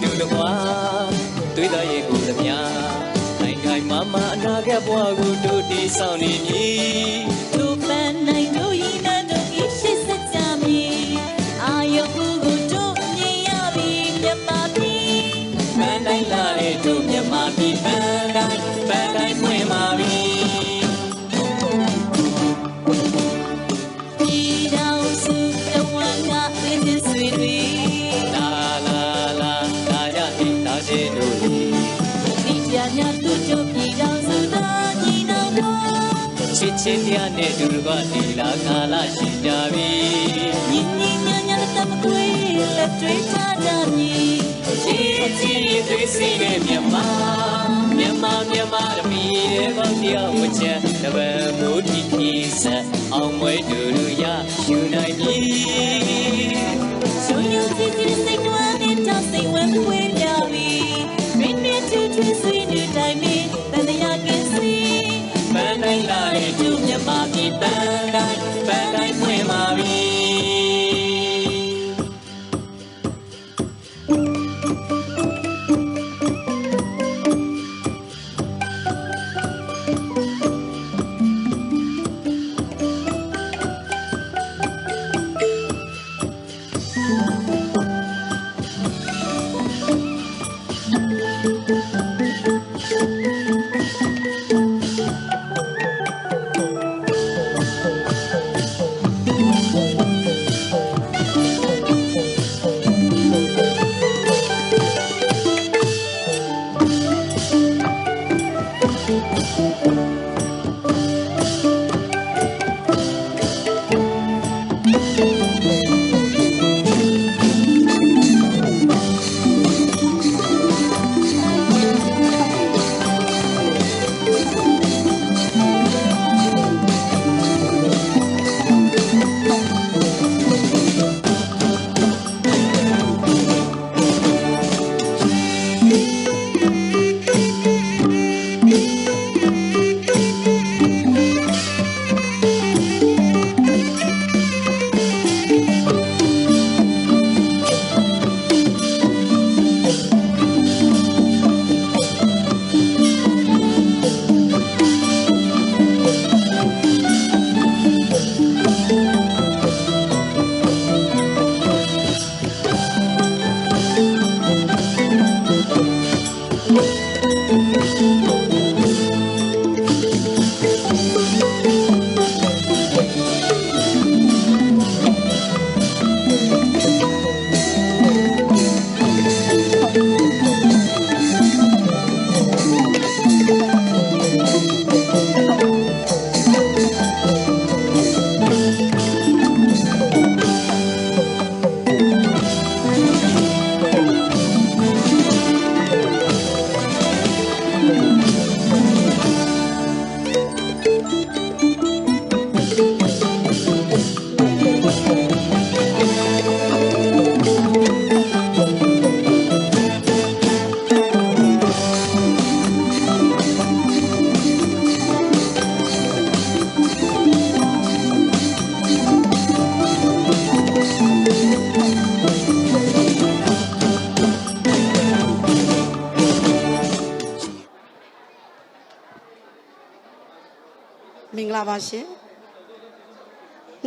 တူလကွာတွေးသားရဲ့ကိုယ်သမျှခိုင်ခိုင်မာမာအနာဂတ်ဘဝကိုတို့တည်ဆောင်နေမည်တို့ပန်းနိုင်တို့ဤနာတို့ဤရှိစကြမည်အာယုကိုတို့မြင်ရပြီမြတ်ပါပြီပန်းတိုင်းလာတဲ့တို့မြတ်မာပြီပန်းတိုင်းဖွင့်ပါပြီချစ်တရားနဲ့ဒုရကဒီလာကာလရှိကြပြီညင်ညင်ညံ့ညံ့တမကွေးလက်တွေးထားကြမည်ချစ်ချစ်သွေးစီနဲ့မြတ်မာတမီးရဲ့ဘောင်းတရားဝချက်တပံမိုးတီပြေဆက်အောင်မွေးတူလူရယူနိုင်ပြီဆိုယူစီစီစိတ်ကွာနဲ့တောက်စိတ်ဝမ်းခွေးကြပြီမင်းနဲ့တူတူဆွေးနေတိုင်းမင်းတန်တရားကင်းစီပန်းတိုင်းလာတဲ့သူမြတ်ပါပြီပန်းတိုင်းဖွင့်ပါပြီမင်္ဂလာပါရှင်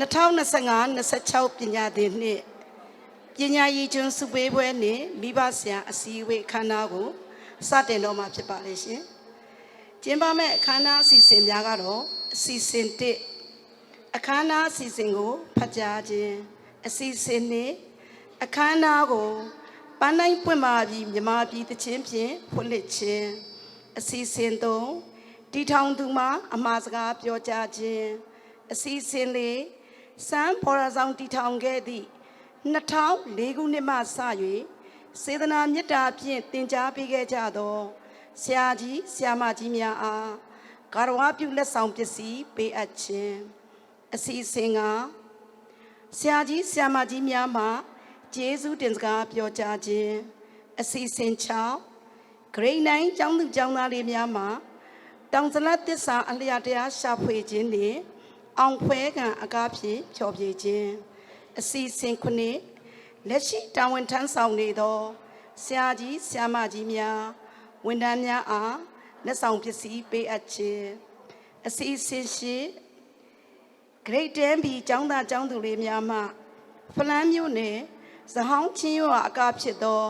2025-26ပညာသင်နှစ်ပညာရေးကျွန်းစုပေးပွဲနှင့်မိဘဆရာအစည်းအဝေးအခမ်းအနားကိုစတင်တော့မှာဖြစ်ပါလေရှင်ကျင်းပမယ့်အခမ်းအနားအစီအစဉ်များကတော့အစီအစဉ်1အခမ်းအနားအစီအစဉ်ကိုဖတ်ကြားခြင်းအစီအစဉ်2အခမ်းအနားကိုပန်းတိုင်းပွင့်ပါပြီးမြမပြည်တခြင်းဖြင့်ဖွင့်လှစ်ခြင်းအစီအစဉ်3တီထောင်သူမှာအမှားစကားပြောကြားခြင်းအစီအစဉ်လေးစံဘော်ရဆောင်တီထောင်ခဲ့သည့်2004ခုနှစ်မှစ၍စေတနာမေတ္တာဖြင့်သင်ကြားပေးခဲ့ကြသောဆရာကြီးဆရာမကြီးများအားဂါရဝပြုလက်ဆောင်ပစ္စည်းပေးအပ်ခြင်းအစီအစဉ်ကဆရာကြီးဆရာမကြီးများမှကျေးဇူးတင်စကားပြောကြားခြင်းအစီအစဉ်6 grade 9ကျောင်းသူကျောင်းသားလေးများမှတောင်စလတ်သစ္စာအလျာတရားရှာဖွေခြင်းနှင့်အောင်ဖွဲကံအကားဖြင့်ဖြောပြခြင်းအစီအစဉ်9လက်ရှိတာဝန်ထမ်းဆောင်နေသော ဆရာကြီးဆရာမကြီးများဝန်ထမ်းများအားလက်ဆောင်ပစ္စည်းပေးအပ်ခြင်းအစီအစဉ်ရှိGrade 10 B ကျောင်းသားကျောင်းသူလေးများမှဖလန်းမြို့နယ်ဇဟောင်းချင်းရွာအကားဖြစ်သော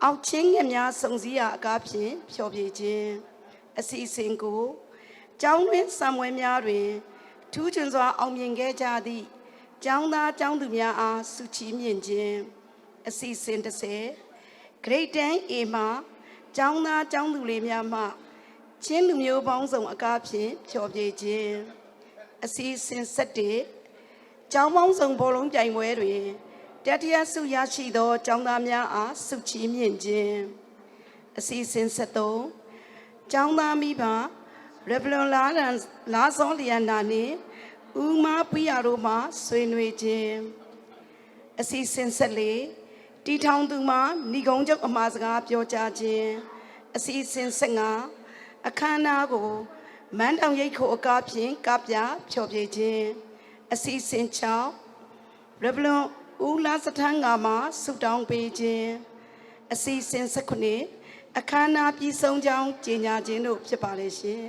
အောက်ချင်းငယ်များစုံစည်းရာအကားဖြင့်ဖျော်ဖြေခြင်းအစီအစဉ်ကိုကျောင်းတွင်စာမွေးများတွင်ထူးချွန်စွာအောင်မြင်ခဲ့ကြသည့်ကျောင်းသားကျောင်းသူများအားဆုချီးမြှင့်ခြင်းအစီအစဉ်30 Grade 10 A မှာကျောင်းသားကျောင်းသူလေးများမှချင်းလူမျိုးပေါင်းစုံအကားဖြင့်ဖျော်ဖြေခြင်းအစီအစဉ်7ကျောင်းပေါင်းစုံဘောလုံးပြိုင်ပွဲတွင်တတိယဆုရရှိသောကျောင်းသားများအားဆုချီးမြှင့်ခြင်းအစီအစဉ်73ကျောင်းသားမိဘရဗလွန်လာဇောလျန္နာနှင့်ဦးမပွေရတို့မှဆွေးနွေးခြင်းအစီအစဉ်74တီထောင်သူမှဏီကုံးချုပ်အမှားစကားပြောကြားခြင်းအစီအစဉ်15အခမ်းအနားကိုမန်းတောင်ရိပ်ခိုအကားဖြင့်ကပြဖျော်ဖြေခြင်းအစီအစဉ်6ရဗလွန်ဦးလာစထန်းငါမှဆုတောင်းပေးခြင်းအစီအစဉ်19အခမ်းအနားပြီးဆုံးကြောင်းကြေညာခြင်းတို့ဖြစ်ပါလေရှင်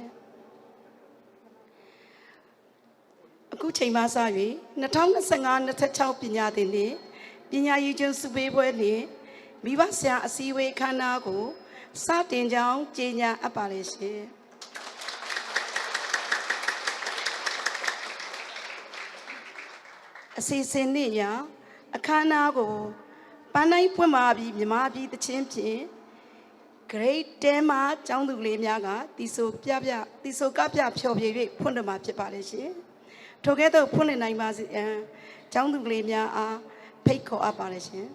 အခုချိန်မှစ၍2025-26ပညာသင်နှစ်ပညာရေးကျွန်းစုပေးပွဲနှင့်မိဘဆရာအစည်းအဝေးအခမ်းအနားကိုစတင်ကြောင်းကြေညာအပ်ပါလေရှင်အစီအစဉ်နှင့်ရာအခမ်းအနားကိုပန်းတိုင်းဖွင့်ပါပြီးမြမပြည်တချင်းဖြင့် Grade 10မှာကျောင်းသူလေးများကတီဆိုကပြဖျော်ဖြေ၍ဖွင့်လှစ်မှာဖြစ်ပါလေရှင်ထိုကဲ့သို့ဖွင့်လှစ်နိုင်ပါစေကျောင်းသူလေးများအားဖိတ်ခေါ်အပ်ပါလေရှင်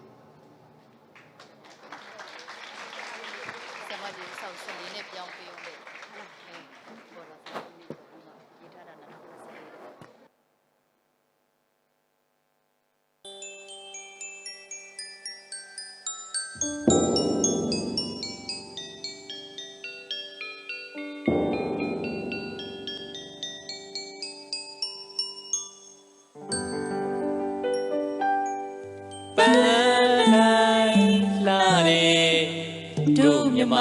မြမ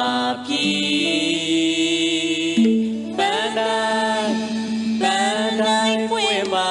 ပြည်ပန်းတိုင်းပွင့်ပါ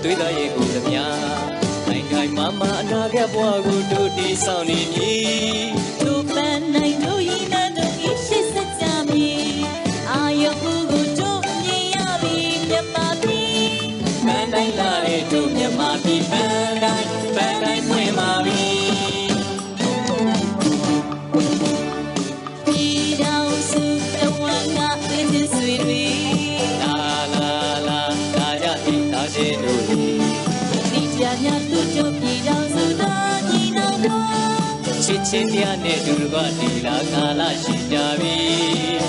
တွေ့တဲ့ရဲ့ကိုသမ ्या နိုင်ခိုင်မမအနာဂတ်ဘဝကိုတို့တည်ဆောင်နေမည်တို့ပန်းနိုင်တို့ဤနာတို့ဤရှိစကြမည်အာယုကိုတို့မြင်ရပြီမြတ်ပါပြီပန်းတိုင်းလာတဲ့တို့မြတ်ပါပြီပန်းတိုင်းဖွင့်ပါပြီဒီတော်စုတဝါကလည်းချင်းဆွေတွေလာဒါကြအိမ်သားချင်းတို့ဒီကြားများတို့တို့ပြည်တော်စုတော်ညီတော်တို့ချစ်ချင်းတရားနဲ့ဒုရကတီလာကာလရှိကြပြီ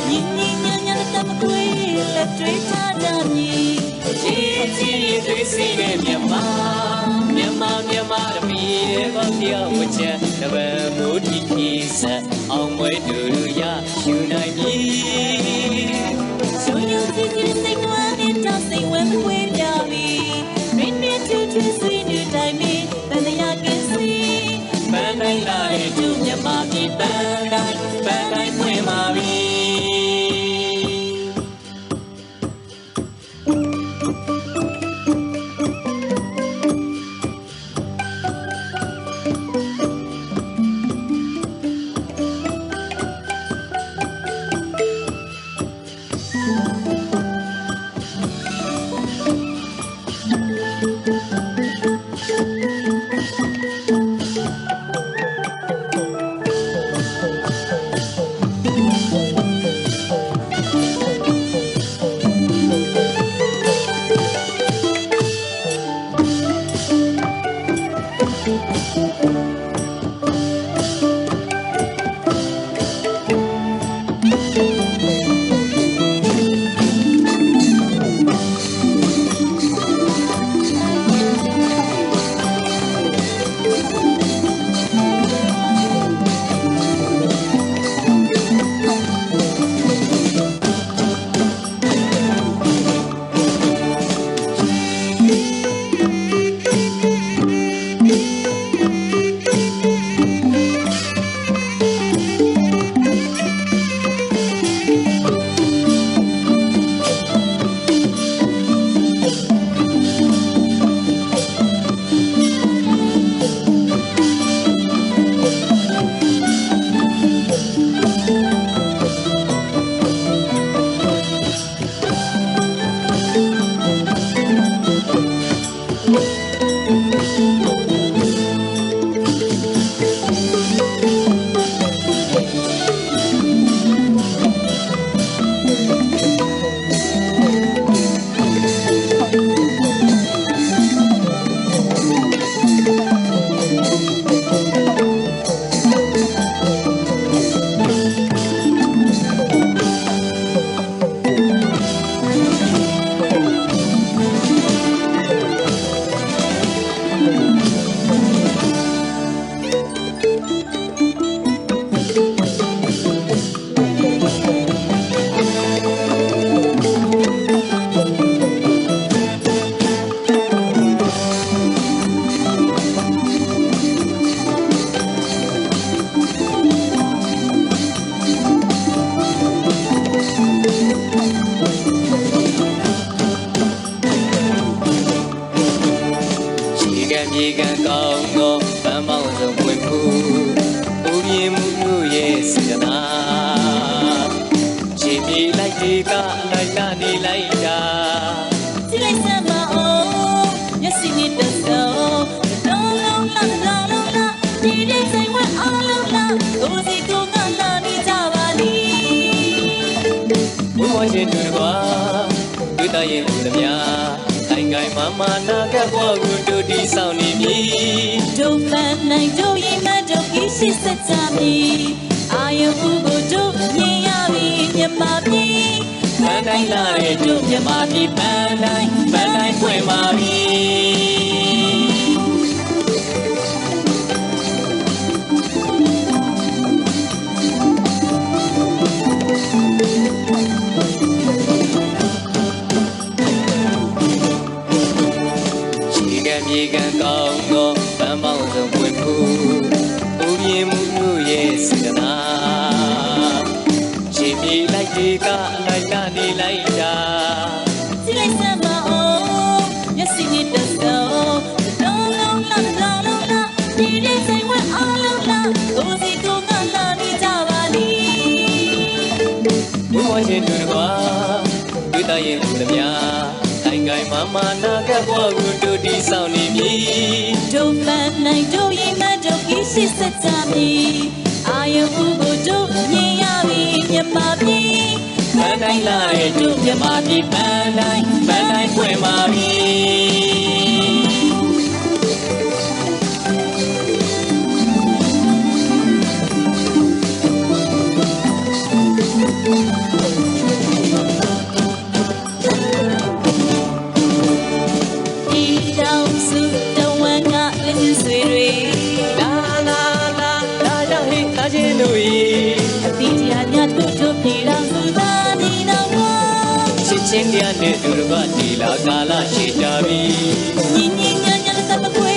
ညီညီညာညာတမကွေးလက်တွေ့ချကြမည်ချစ်ချင်းတွေစီတဲ့မြန်မာရမီရဲ့ဘောင်တရားဝချက်တပံမိုးတီပြေဆက်အောင်မွေးတူရယူနိုင်ပြီဆိုယူစီစီစိတ်ဝါ န်တိုင်းဖွင့်ပါပြီ မြေကန်ကောင်းသောဗမ်းပေါင်းစုံပွင့်မှုဥပြင်းမှုတို့ရဲ့စေတနာခြေပြေလိုက်ဒီကလိုက်လာနေလိုက်တာ ကြည့်လိုက်စမ်းပါဦးမျက်စိနဲ့တဆောလုံးလုံးလာဒီနေ့ဆိုင်ဝဲအားလုံးလာကိုစီကိုကလာနေကြပါလိမ့် ဘုရားရှင်တို့ကွာတွေ့တရင်လူသမျှတိုင်းကိုင်းမမနာကဘွားကိုတို့တီဆောင်နေပြီ တို့ပန်းနိုင်တို့ရင်မတို့ကိရှိစကြမီအာယုံကိုတို့မြင်ရပြီမြမပြီ ပန်းတိုင်းလာတဲ့တို့မြမပြီပန်းတိုင်းဖွင့်ပါပြီ မြေကန်ကောင်းသောဗမ်းပေါင်းစုံပွင့်မှုဥပြင်းမှုတို့ရဲ့စေတနာခြေပြေလိုက်ဒီကလိုက်လာနေလိုက်တာ ကြည့်လိုက်စမ်းပါဦးမျက်စိနဲ့တဆောလုံးလုံးလာဒီနေ့ဆိုင်ဝဲအားလုံးလာကိုစီကိုကလာနေကြပါလိမ့် ဘုရားရှင်တို့ကွာတွေ့တရင်လူသမျှတိုင်းကိုင်းမမနာကဘွားကိုတို့တီဆောင်နေပြီ တို့ပန်းနိုင်တို့ရင်မတို့ကိရှိစကြမီအာယုံကိုတို့မြင်ရပြီမြမပြီ ပန်းတိုင်းလာတဲ့တို့မြမပြီပန်းတိုင်းဖွင့်ပါပြီ ဒီတောင်စုတဝမ်းကလက်ကျဆွေတွေ လာကြဟိလာချင်းတို့ဤ အတိတရားများတို့ပြည်တော်စုသားဒီတော်ဝါ ချစ်ချင်းတရားနဲ့သူတို့ကဒီလာကာလရှိကြပြီ ညီညီညာညာသက်မခွေ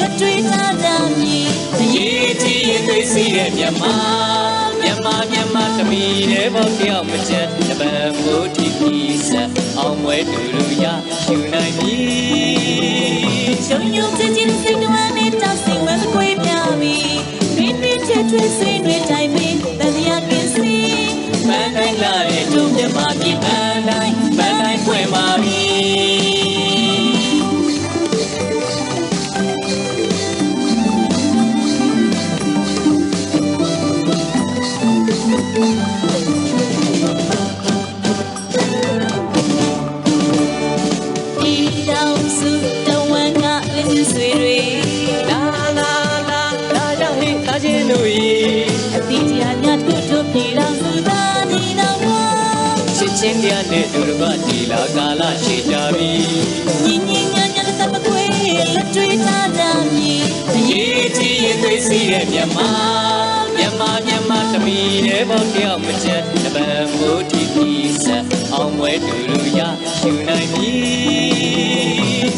လက်တွေးလာတာမြည် ရေးကြည့်ရင် သွေးစီးတဲ့မြန်မာသမီးတဲ့ဘောတယောက်မချမ်းတပံမိုးတီပီဆက်အောင်မွဲတူလူရယူနိုင်ပြီ ရှုံယုံချစ်ချင်းစိတ်တွမ်းနေတာစိတ်ဝဲမကွေးပြပြီတွင်တွင်ချစ်ထွေးဆွေးနွေးတိုင်းပင်တန်တရားကင်းစီ ပန်းတိုင်းလာတဲ့တို့မြန်မာပြည်ပန်းတိုင်းဖွင့်ပါပြီ ဒီတောင်စုတဝမ်းကလက်ဆွေတွေ လာရောက်ဟိတာချင်းတို့ဤ အတိတရားညတို့တို့ပြည်တော်စုသားဒီတော်ဘော ချစ်ချင်းတရားနဲ့ဒုရဘတီလာကာလရှိကြပြီ ညီညီညာညာသက်မကွေးလက်တွေးထားကြမည် ရေးချီရင်သွေးစီးတဲ့မြန်မာသမီးတဲ့ဘောတယောက်မချမ်းတပံမိုးတီပီဆက်အောင်မွဲတူလူရယူနိုင်ပြီ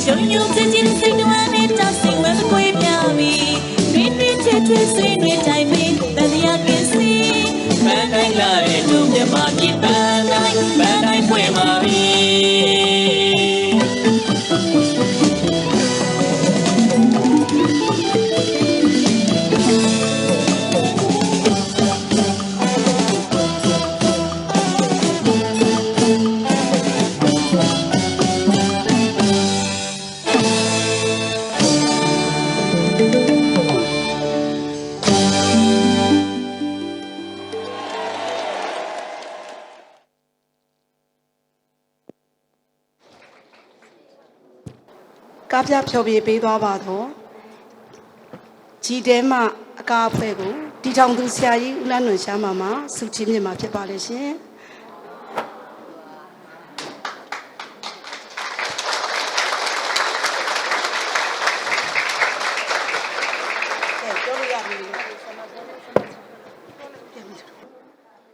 ရှုံယုံချစ်ချင်းစိတ်တွမ်းနေတာစိတ်ဝဲမကွေးပြပြီတွင်တွင်ချစ်ထွေးဆွေးနွေးတိုင်းပင်တန်တရားကင်းစီ ပန်းတိုင်းလာတဲ့တို့မြန်မာပြည်ပန်းတိုင်းဖွင့်ပါပြီ ကားပြဖြောပြပေးသွားပါတော့ဂျီတဲမအကားအဖွဲ့ကိုတီထောင်သူဆရာကြီးဦးလန်းနွန်ရှားမှာစုချင်းမြင့်မှာဖြစ်ပါလေရှင်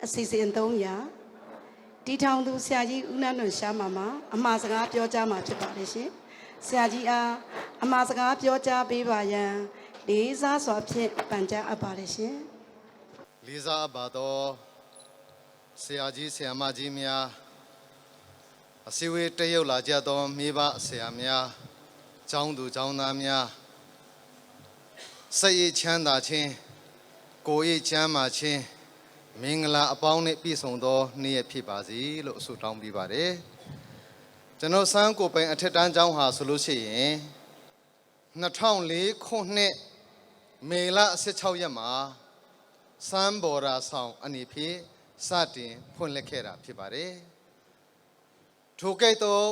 အစီအစဉ်300တီထောင်သူဆရာကြီးဦးလန်းနွန်ရှားမှာအမှားစကားပြောကြားမှာဖြစ်ပါလေရှင်ဆရာကြီးအားအမှားစကားပြောကြားပေးပါရန်လေးစားစွာဖြင့်ပန်ကြားအပ်ပါတယ်ရှင်လေးစားအပ်ပါတော့ဆရာကြီးဆရာမကြီးများအစည်းအဝေးတက်ရောက်လာကြသောမိဘဆရာများကျောင်းသူကျောင်းသားများစိတ်ရချမ်းသာခြင်းကိုယ်ရချမ်းသာခြင်းမင်္ဂလာအပေါင်းနဲ့ပြည့်စုံသောနေ့ရက်ဖြစ်ပါစေလို့ဆုတောင်းပေးပါတယ်ကျွန်တော်စန်းကိုပိုင်အထက်တန်းကျောင်းဟာဆိုလို့ရှိရင်2004ခုနှစ်မေလ16ရက်မှာစန်းဘော်ရာဆောင်အနေဖြင့်စတင်ဖွင့်လှစ်ခဲ့တာဖြစ်ပါတယ်ထိုကဲ့သို့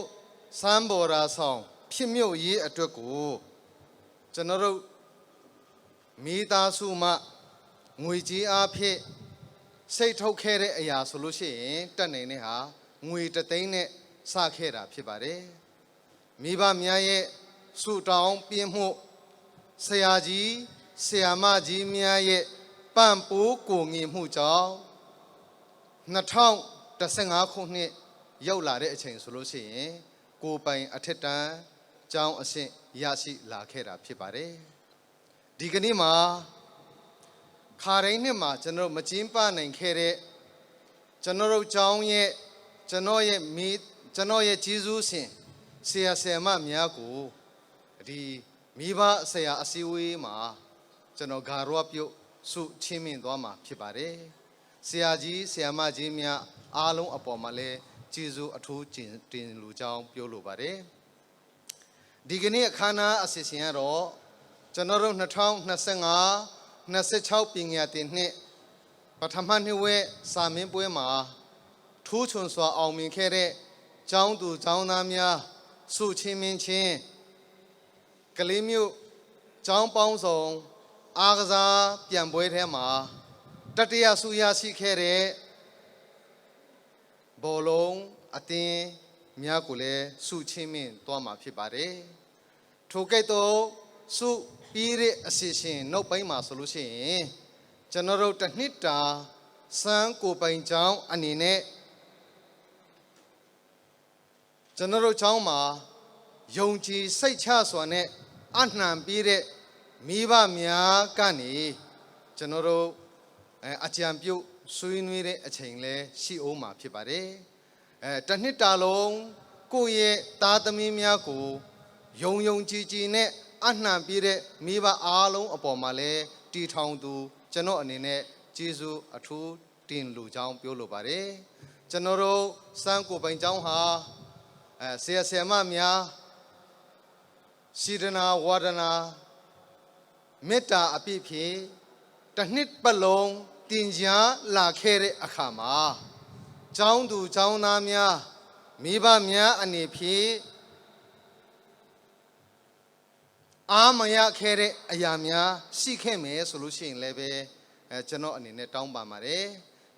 စန်းဘော်ရာဆောင်ဖြစ်မြုပ်ရေးအတွက်ကိုကျွန်တော်တို့မိသားစုမှငွေကြေးအားဖြင့်စိတ်ထုတ်ခဲ့တဲ့အရာဆိုလို့ရှိရင်တက်နေတဲ့ဟာငွေ3သိန်းနဲ့စခဲ့တာဖြစ်ပါတယ်မိဘများရဲ့ဆုတောင်းပြင်းမှုဆရာကြီးဆရာမကြီးများရဲ့ပံ့ပိုးကိုငင်မှုကြောင့်2015ခုနှစ်ရောက်လာတဲ့အချိန်ဆိုလို့ရှိရင်ကိုပိုင်အထက်တန်းကျောင်းအဆင့်ရရှိလာခဲ့တာဖြစ်ပါတယ်ဒီကနေ့မှာခါတိုင်းနှစ်မှာကျွန်တော်မကျင်းပနိုင်ခဲ့တဲ့ကျွန်တော်ကျောင်းရဲ့ကျွန်တော်ရဲ့ကျေးဇူးရှင်ဆရာဆရာမများကိုဒီမိဘဆရာအစည်းအဝေးမှာကျွန်တော်ဂါရဝပြုဆုချင်းမြင့်သွားမှာဖြစ်ပါတယ်ဆရာကြီးဆရာမကြီးများအားလုံးအပေါ်မှာလည်းကျေးဇူးအထူးတင်လူကြောင်းပြောလိုပါတယ်ဒီကနေ့အခမ်းအနားအစီအစဉ်ကတော့ကျွန်တော်တို့2025-26ပညာသင်နှစ်ပထမနှစ်ဝက်စာမင်းပွဲမှာထူးချွန်စွာအောင်မြင်ခဲ့တဲ့ကျောင်းသူကျောင်းသားများဆုချင်းမြင့်ခြင်းကလေးမျိုးကျောင်းပေါင်းစုံအားကစားပြန်ပွဲထဲမှာတတိယဆုရရှိခဲ့တဲ့ဘောလုံးအသင်းများကိုလည်းဆုချင်းမြင့်သွားမှာဖြစ်ပါတယ်ထိုကဲ့သို့ဆုပြီးတဲ့အစီအစဉ်နောက်ပိုင်းမှာဆိုလို့ရှိရင်ကျွန်တော်တို့တစ်နှစ်တာစမ်းကိုပိုင်ကျောင်းအနေနဲ့ကျွန်တော်တို့ကျောင်းမှာယုံကြည်စိတ်ချစွာနဲ့အနှံပြီးတဲ့မိဘများကနေ ကျွန်တော်တို့အကြံပြုဆွေးနွေးတဲ့အချိန်လဲရှိအောင်မှာဖြစ်ပါတယ်တစ်နှစ်တာလုံးကိုယ့်ရဲ့သားသမီးများကိုယုံယုံကြည်ကြည်နဲ့အနှံပြည့်တဲ့မိဘအားလုံးအပေါ်မှာလဲတီထောင်သူကျွန်တော်အနေနဲ့ကျေးဇူးအထူးတင်လူကြောင်းပြောလိုပါတယ်ကျွန်တော်တို့စံကိုပိုင်ကျောင်းဟာဆရာဆရာမများရှိဒနာဝါဒနာမေတ္တာအပြည့်ဖြင့်တစ်နှစ်ပတ်လုံးတင်ကြားလာခဲ့တဲ့အခါမှာကျောင်းသူကျောင်းသားများမိဘများအနေဖြင့်အားမရခဲ့တဲ့အရာများရှိခဲ့မယ်ဆိုလို့ရှိရင်လည်းပဲကျွန်တော်အနေနဲ့တောင်းပါပါတယ်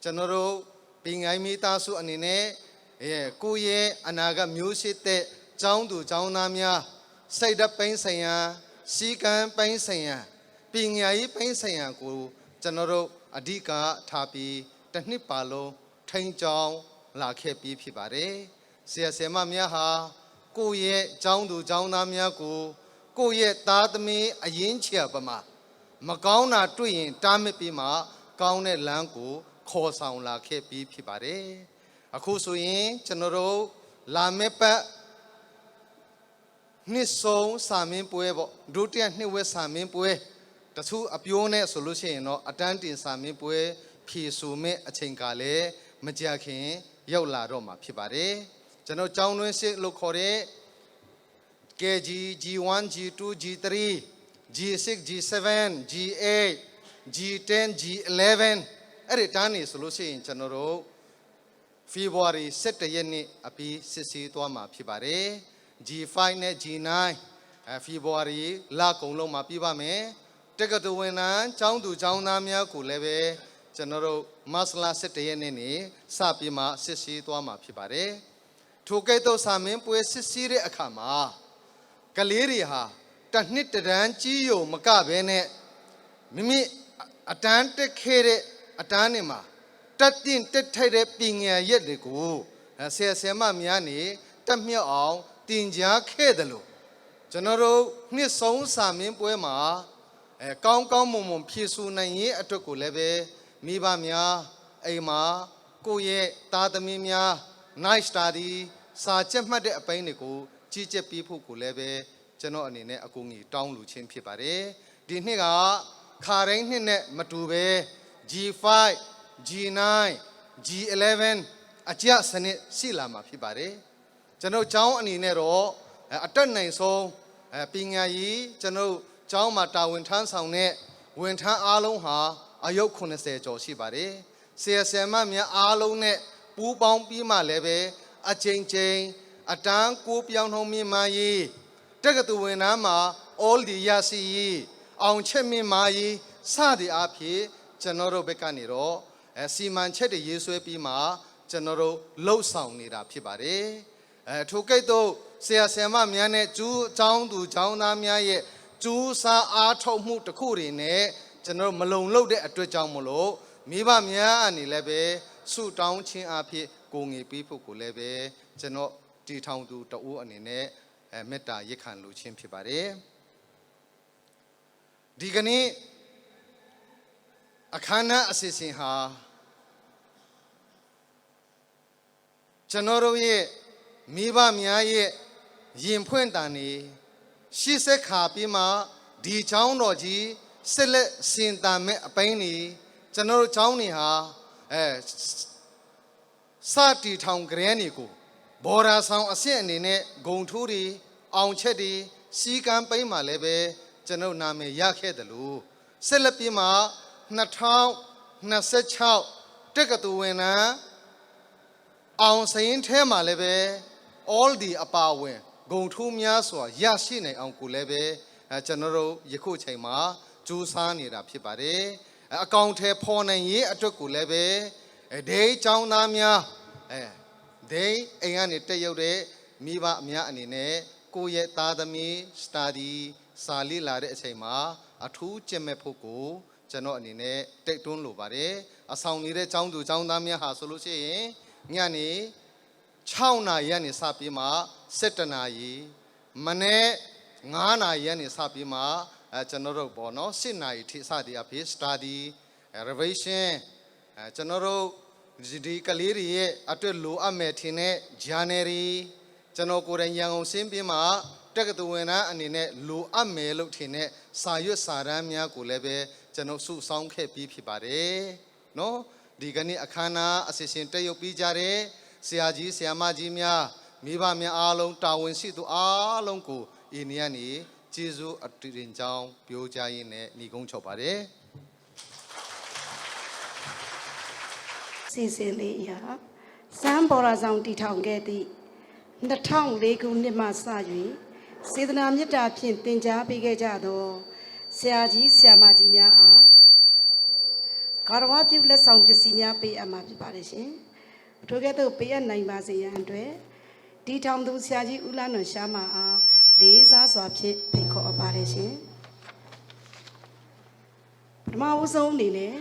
ကျွန်တော်တို့ပင်ငိုင်းမိသားစုအနေနဲ့ကိုယ့်ရဲ့အနာဂတ်မျိုးရှိတဲ့ကျောင်းသူကျောင်းသားများစိတ်ဓာတ်ပိုင်းဆိုင်ရာစီကံပိုင်းဆိုင်ရာပညာရေးပိုင်းဆိုင်ရာကိုကျွန်တော်တို့အဓိကထားပြီးတစ်နှစ်ပါလုံးထိန်းကျောင်းလာခဲ့ပြီးဖြစ်ပါတယ်ဆရာဆရာမများဟာကိုယ့်ရဲ့ကျောင်းသူကျောင်းသားများကိုကိုယ့်ရဲ့သားသမီးအရင်းချေပမာမကောင်းတာတွေ့ရင်တားမစ်ပြီးမှကောင်းတဲ့လမ်းကိုခေါ်ဆောင်လာခဲ့ပြီးဖြစ်ပါတယ်အခုဆိုရင်ကျွန်တော်တို့လာမယ့်ပတ်နှစ်ဆုံးစာမင်းပွဲပေါ့ဒုတိယနှစ်ဝက်စာမင်းပွဲတချို့အပြိုးနဲ့ဆိုလို့ရှိရင်တော့အတန်းတင်စာမင်းပွဲဖြည့်ဆိုမဲ့အချိန်ကလည်းမကြာခင်ရောက်လာတော့မှာဖြစ်ပါတယ်ကျွန်တော်ကျောင်းတွင်းစစ်လို့ခေါ်တဲ့ KG G1 G2 G3 G6 G7 G8 G10 G11 အဲ့ဒီတန်းနေဆိုလို့ရှိရင်ကျွန်တော်တို့ February 17 ရက်နေ့အပြီးစစ်ဆေးသွားမှာဖြစ်ပါတယ် G5 နဲ့ G9 February လကုန်လုံးမှာပြပါမယ်တက္ကသိုလ်ဝန်ထမ်းကျောင်းသူကျောင်းသားများကိုလည်းပဲကျွန်တော်တို့မတ်လ17 ရက်နေ့နေစပြီးမှစစ်ဆေးသွားမှာဖြစ်ပါတယ်ထိုကဲ့သို့စာမင်းပွဲစစ်ဆေးတဲ့အခါမှာကလေးတွေဟာတစ်နှစ်တန်းကြီးရုံမကဘဲနဲ့မိမိအတန်းတက်ခဲ့တဲ့အတန်းတွေမှာတက်တင်တက်ထိုက်တဲ့ပညာရက်တွေကိုဆရာဆရာမများနေတက်မြောက်အောင်တင်ကြားခဲ့တယ်လို့ကျွန်တော်တို့နှစ်ဆုံးစာမင်းပွဲမှာကောင်းကောင်းမွန်မွန်ဖြည့်ဆူနိုင်ရေးအတွက်ကိုလည်းပဲမိဘများအိမ်မှာကိုယ့်ရဲ့သားသမီးများ nice study စာချက်မှတ်တဲ့အပိုင်းတွေကိုကြီးကြပ်ပြီးဖို့ကိုလည်းပဲကျွန်တော်အနေနဲ့အကူအညီတောင်းလူချင်းဖြစ်ပါတယ်ဒီနှစ်ကခါတိုင်းနှစ်နဲ့မတူပဲ G5 G9 G11 အကျစနစ်ရှိလာမှာဖြစ်ပါတယ်ကျွန်တော်ကျောင်းအနေနဲ့တော့အတက်နိုင်ဆုံးပညာရေးကျွန်တော်ကျောင်းမှာတာဝန်ထမ်းဆောင်တဲ့ဝန်ထမ်းအားလုံးဟာအယုတ်80ကျော်ရှိပါတယ်ဆရာဆရာမများအားလုံးနဲ့ပူးပေါင်းပြီးမှလည်းပဲအချိန်ချင်းအတန်းကိုပြောင်းနှုံးမြင့်မာရေးတက္ကသိုလ်ဝန်ထမ်းမှာ all ဒီရစီရေးအောင်ချက်မြင့်မာရေးစသည်အဖြစ်ကျွန်တော်တို့ဘက်ကနေတော့စီမံချက်တွေရေးဆွဲပြီးမှကျွန်တော်တို့လှုပ်ဆောင်နေတာဖြစ်ပါတယ်ထိုကဲ့သို့ဆရာဆရာမများနဲ့ကျူးအကြောင်းသူကျောင်းသားများရဲ့ကျူးစားအားထုတ်မှုတစ်ခုတွေနဲ့ကျွန်တော်မလုံလောက်တဲ့အတွက်ကြောင့်မလို့မိဘများအနေလည်းပဲဆုတောင်းခြင်းအဖြစ်ကိုငေပေးဖို့ကိုလည်းပဲကျွန်တော်တီထောင်သူတအိုးအနေနဲ့မေတ္တာရက်ခံလိုခြင်းဖြစ်ပါတယ်ဒီကနေ့အခမ်းအနားအစီအစဉ်ဟာကျွန်တော်တို့ရဲ့မိဘများရဲ့ရင်ဖွင့်တန်နေရှေ့ဆက်ခါပြီးမှဒီချောင်းတော်ကြီးဆက်လက်စင်တန်မဲ့အပိုင်းနေကျွန်တော်တို့ချောင်းနေဟာစတီထောင်ကြရန်နေကိုဘော်ရာဆောင်အဆင့်အနေနဲ့ဂုံထိုးတွေအောင်ချက်တွေစီကံပိန်းမှာလည်းပဲကျွန်တော်နာမည်ရခဲ့တယ်လို့ဆက်လက်ပြီးမှ2026တက္ကသိုလ်ဝန်ထမ်းအောင်စရင်ထဲမှာလည်းပဲ all ဒီအပါဝင်ဂုံထိုးများစွာရရှိနိုင်အောင်ကိုလည်းပဲကျွန်တော်တို့ယခုချိန်မှာကြိုးစားနေတာဖြစ်ပါတယ်အကောင့်ထဲပေါ်နိုင်ရေးအတွက်ကိုလည်းပဲဒေးចောင်းသားများဒေးအိမ်ကနေတက်ရောက်တဲ့မိဘအများအနေနဲ့ကိုယ့်ရဲ့သားသမီး study စာလေ့လာတဲ့အချိန်မှာအထူးကြက်မဲ့ဖို့ကိုကျွန်တော်အနေနဲ့တိတ်တွန်းလိုပါတယ်အဆောင်နေတဲ့ចောင်းသူចောင်းသားများဟာဆိုလို့ရှိရင်ညနေ6နာရီကနေစပြီးမှ7နာရီမနေ့9နာရီကနေစပြီးမှ ကျွန်တော်တို့ပေါ့နော်7နာရီထိစသည်အဖြစ် study revision ကျွန်တော်တို့ဒီကလေးတွေရဲ့အတွက်လိုအပ်မယ်ထင်တဲ့ journal ကျွန်တော်ကိုယ်တိုင်ရန်ကုန်ဆင်းပြီးမှတက္ကသိုလ်ဝင်သားအနေနဲ့လိုအပ်မယ်လို့ထင်တဲ့စာရွက်စာတမ်းများကိုလည်းပဲကျွန်တော်စုဆောင်းခဲ့ပြီးဖြစ်ပါတယ်နော်ဒီကနေ့အခမ်းအနားအစီအစဉ်တက်ရောက်ပြီးကြတဲ့ဆရာကြီးဆရာမကြီးများမိဘများအားလုံးတာဝန်ရှိသူအားလုံးကိုဤနေရာနေကျေးဇူးအတူတင်ကြောင်းပြောကြရင်းနဲ့ညီကုန်းချုပ်ပါတယ်စီစဉ်လေးရာစံဘော်ရာဆောင်တည်ထောင်ခဲ့သည့်2004ခုနှစ်မှစ၍စေတနာမေတ္တာဖြင့်သင်ကြားပေးခဲ့ကြသောဆရာကြီးဆရာမကြီးများအားဂါရဝပြုလက်ဆောင်ပစ္စည်းများပေးအပ်မှာဖြစ်ပါတယ်ရှင်။ထို့ကဲ့သို့ပေးအပ်နိုင်ပါစေရန်အတွက်တည်ထောင်သူဆရာကြီးဦးလန်းတော်ရှားမအားလေးစားစွာဖြင့်ဖိတ်ခေါ်အပ်ပါတယ်ရှင်။ပထမဦးဆုံးအနေနဲ့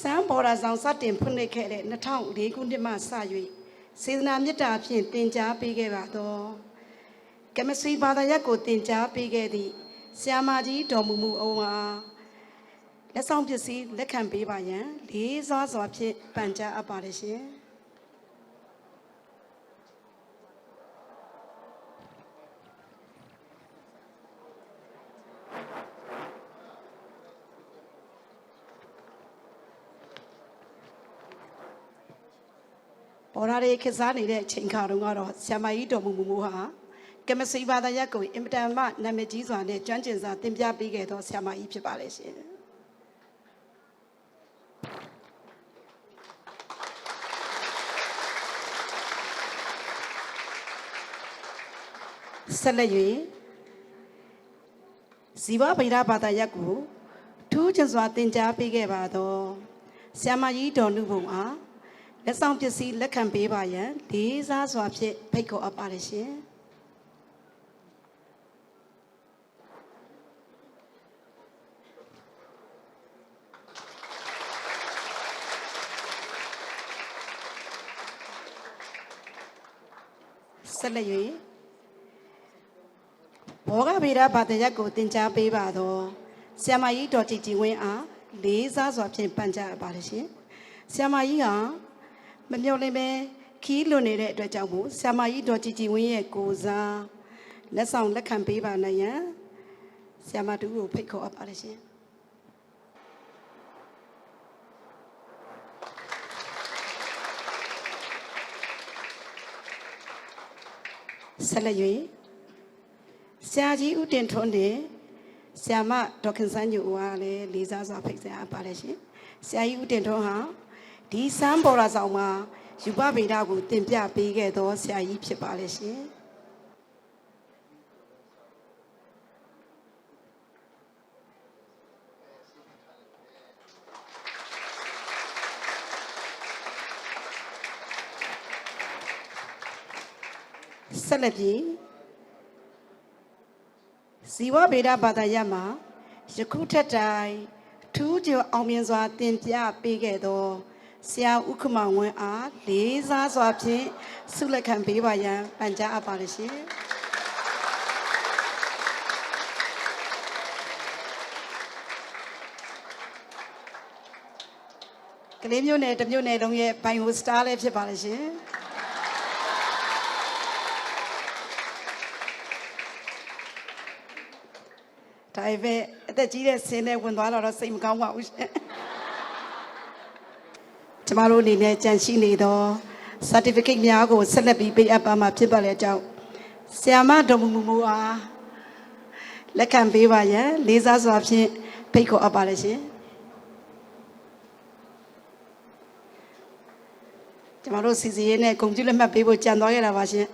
စံဘော်ရာဆောင်စတင်ဖွင့်လှစ်ခဲ့တဲ့2004ခုနှစ်မှစ၍စေတနာမေတ္တာဖြင့်သင်ကြားပေးခဲ့ပါသောကမစရီဘာသာရပ်ကိုသင်ကြားပေးခဲ့သည့်ဆရာမကြီးဒေါ်မူမူအောင်အားလက်ဆောင်ပစ္စည်းလက်ခံပေးပါရန်လေးစားစွာဖြင့်ပန်ကြားအပ်ပါတယ်ရှင်ဘော်ရာတွေခစားနေတဲ့အချိန်ခါတုန်းကတော့ဆရာမကြီးတော်မူမူဟာကမစရီဘာသာရပ်ကိုအင်မတန်မှနာမည်ကြီးစွာနဲ့ကျွမ်းကျင်စွာသင်ပြပေးခဲ့သောဆရာမကြီးဖြစ်ပါလေရှင်ဆက်လက်၍ဇီဝဗေဒဘာသာရပ်ကိုထူးခြားစွာသင်ကြားပေးခဲ့ပါသောဆရာမကြီးဒေါ်နုဘုံအားလက်ဆောင်ပစ္စည်းလက်ခံပေးပါရန်လေးစားစွာဖြင့်ဖိတ်ခေါ်အပ်ပါတယ်ရှင်ဆက်လက်၍ဘောဂဗေဒဘာသာရပ်ကိုသင်ကြားပေးပါသောဆရာမကြီးဒေါ်ကြည်ကြည်ဝင်းအားလေးစားစွာဖြင့်ပန်ကြားအပ်ပါတယ်ရှင်ဆရာမကြီးဟာမမျှော်လင့်ပဲခီးလွန်နေတဲ့အတွက်ကြောင့်မို့ဆရာမကြီးဒေါ်ကြည်ကြည်ဝင်းရဲ့ကိုစားလက်ဆောင်လက်ခံပေးပါနိုင်ရန်ဆရာမတူကိုဖိတ်ခေါ်အပ်ပါတယ်ရှင်ဆက်လက်၍ဆရာကြီးဦးတင်ထွန်းနဲ့ဆရာမဒေါက်ခင်စန်းညိုအားလည်းလေးစားစွာဖိတ်ဆက်အပ်ပါတယ်ရှင်ဆရာကြီးဦးတင်ထွန်းဟာဒီစံဘော်ရာဆောင်မှာယူပဗေဒကိုသင်ပြပေးခဲ့သောဆရာကြီးဖြစ်ပါလေရှင်ဆက်လက်ပြီးဇီဝဗေဒဘာသာရပ်မှာယခုထက်တိုင်ထူးကျော်အောင်မြင်စွာသင်ပြပေးခဲ့သောဆရာဥက္ကမောင်ဝင်းအားလေးစားစွာဖြင့်ဆုလက်ခံပေးပါရန်ပန်ကြားအပ်ပါရှင်ကလေးမျိုးနယ်တစ်မျိုးနယ်လုံးရဲ့ဘိုင်ဟိုစတာလည်းဖြစ်ပါလိမ့်ရှင်ဒါပဲအသက်ကြီးတဲ့ဆင်းနဲ့ဝင်သွားတော့စိတ်မကောင်းပါဘူးရှင်ကျမတို့အနေနဲ့ကြံရှိနေသော certificate များကိုဆက်လက်ပြီးပေးအပ်ပါမှာဖြစ်ပါလေအကြောင်းဆရာမဒေါ်မူမူအားလက်ခံပေးပါရန်လေးစားစွာဖြင့်ဖိတ်ခေါ်အပ်ပါလေရှင်ကျမတို့စီစီရေးနဲ့ဂုဏ်ပြုလက်မှတ်ပေးဖို့ကြံသွားခဲ့တာပါရှင်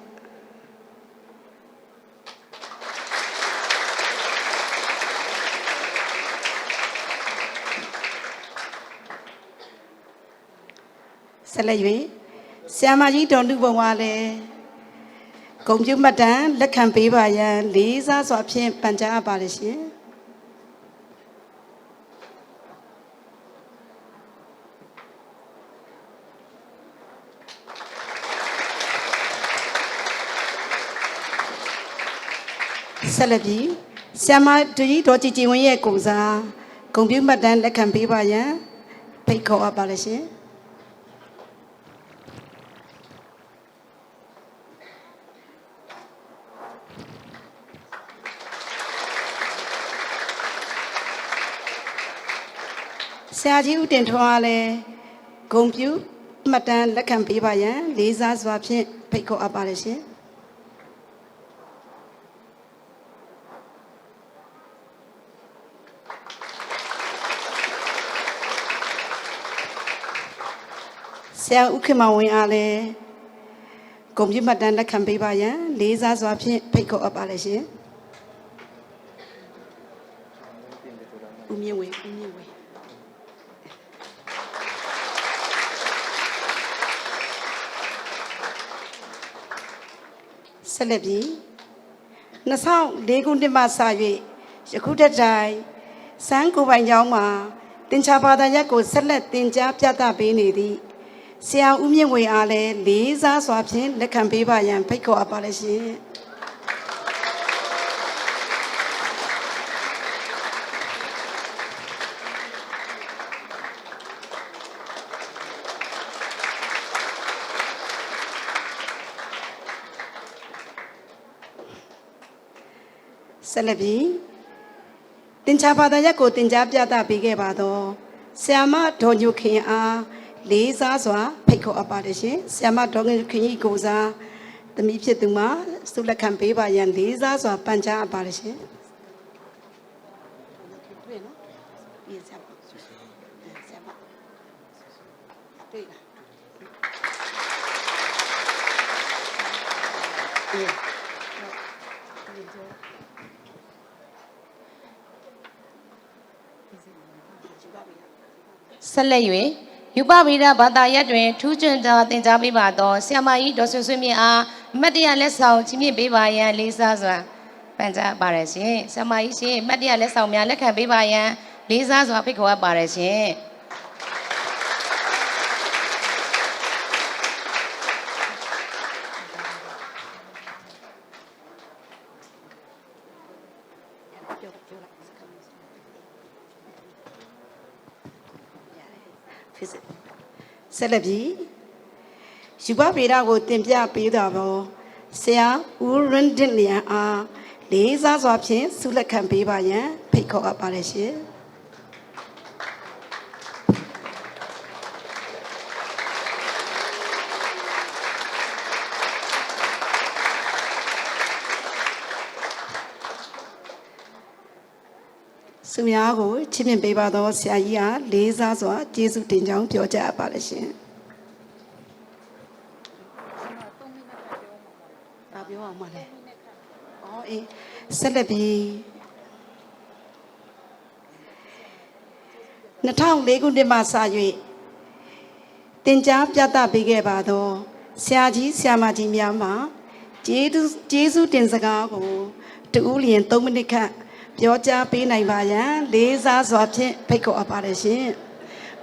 ဆက်လက်၍ဆရာမကြီးဒေါ်နုဘုံကလည်းဂုဏ်ပြုမှတ်တမ်းလက်ခံပေးပါရန်လေးစားစွာဖြင့်ပန်ကြားအပ်ပါလိမ့်ရှင်ဆက်လက်ပြီး ဆရာမဒူကြီးဒေါ်ကြည်ကြည်ဝင်းရဲ့ကိုစားဂုဏ်ပြုမှတ်တမ်းလက်ခံပေးပါရန်ဖိတ်ခေါ်အပ်ပါလိမ့်ရှင်ဆရာကြီးဦးတင်ထွန်းအားလည်းဂုဏ်ပြုမှတ်တမ်းလက်ခံပေးပါရန်လေးစားစွာဖြင့်ဖိတ်ခေါ်အပ်ပါလိမ့်ရှင်ဆရာဦးခင်မောင်ဝင်းအားလည်းဂုဏ်ပြုမှတ်တမ်းလက်ခံပေးပါရန်လေးစားစွာဖြင့်ဖိတ်ခေါ်အပ်ပါလိမ့်ရှင်ဦးမြင့်ဝင်းဆက်လက်ပြီး2004ခုနှစ်မှစ၍ယခုတက်တိုင်စန်းကိုပိုင်ကျောင်းမှာတင်ချာဘာသာရပ်ကိုဆက်လက်တင်ကြားပြသပေးနေသည်ဆရာဦးမြင့်ဝေအားလည်းလေးစားစွာဖြင့်လက်ခံပေးပါရန်ဖိတ်ခေါ်အပ်ပါလိမ့်ရှင်ဆက်လက်ပြီးတင်ချာဘာသာရပ်ကိုတင်ကြားပြသပေးခဲ့ပါတော့ဆရာမဒေါ်ညိုခင်အားလေးစားစွာဖိတ်ခေါ်အပ်ပါတယ်ရှင်ဆရာမဒေါ်ညိုခင်ကြီးကိုစားသမီးဖြစ်သူမှာဆုလက်ခံပေးပါရန်လေးစားစွာပန်ကြားအပ်ပါတယ်ရှင်တွေ့နော်ဒီဆရာမတွေ့လားဆက်လက်၍ယူပဗိဒဘာသာရပ်တွင်ထူးချွန်သောသင်ကြားပေးပါသောဆရာမကြီးဒေါ်ဆွေဆွေမြင့်အားအမတ်တရလက်ဆောင်ချီးမြှင့်ပေးပါရန်လေးစားစွာပန်ကြားပါရရှင်ဆရာမကြီးရှင်အမတ်တရလက်ဆောင်များလက်ခံပေးပါရန်လေးစားစွာဖိတ်ခေါ်အပ်ပါရရှင်ဆက်လက်ပြီးယူပဗေဒကိုတင်ပြပေးတာပေါ့ဆရာဦးရင်းဒင်လျံအားလေးစားစွာဖြင့်ဆုလက်ခံပေးပါရန်ဖိတ်ခေါ်အပ်ပါတယ်ရှင်ဆုများကိုချီးမြှင့်ပေးပါတော့ဆရာကြီးအားလေးစားစွာကျေးဇူးတင်ကြောင်းပြောကြားအပ်ပါလိမ့်ရှင်။ပြောအောင်မလဲ။အော်အေးဆက်လက်ပြီး2004ခုနှစ်မှစ၍တင်ကြားပြသပေးခဲ့ပါတော့ဆရာကြီးဆရာမကြီးများမှာကျေးဇူးတင်စကားကိုတူဦးလျင်3မိနစ်ခန့်ပြောကြားပေးနိုင်ပါရန်လေးစားစွာဖြင့်ဖိတ်ခေါ်အပ်ပါတယ်ရှင်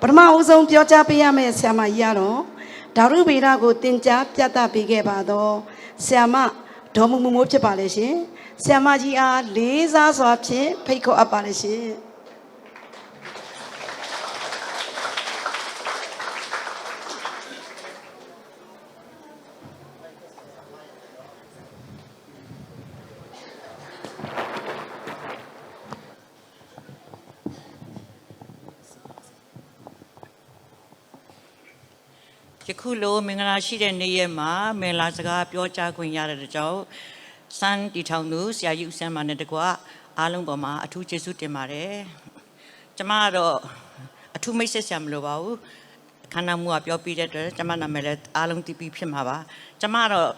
ပထမဦးဆုံးပြောကြားပေးရမယ့်ဆရာမကြီးကတော့ဓာတုဗေဒကိုသင်ကြားပြသပေးခဲ့ပါတော့ဆရာမဒေါ်မူမိုးဖြစ်ပါလေရှင်ဆရာမကြီးအားလေးစားစွာဖြင့်ဖိတ်ခေါ်အပ်ပါလေရှင်ယခုလိုမင်္ဂလာရှိတဲ့နေ့ရက်မှာမင်္ဂလာစကားပြောကြားခွင့်ရတဲ့ကြောင့်စံတီထောင်သူဆရာကြီးဦးစန်းမနဲ့တကွအားလုံးပေါ်မှာအထူးကျေးဇူးတင်ပါတယ်။ကျမကတော့အထူးမိတ်ဆက်ဆရာမလိုပါဘူး။ခန္ဓာမူကပြောပြတဲ့အတွက်ကျမနာမည်လည်းအားလုံးသိပြီးဖြစ်မှာပါ။ကျမတော့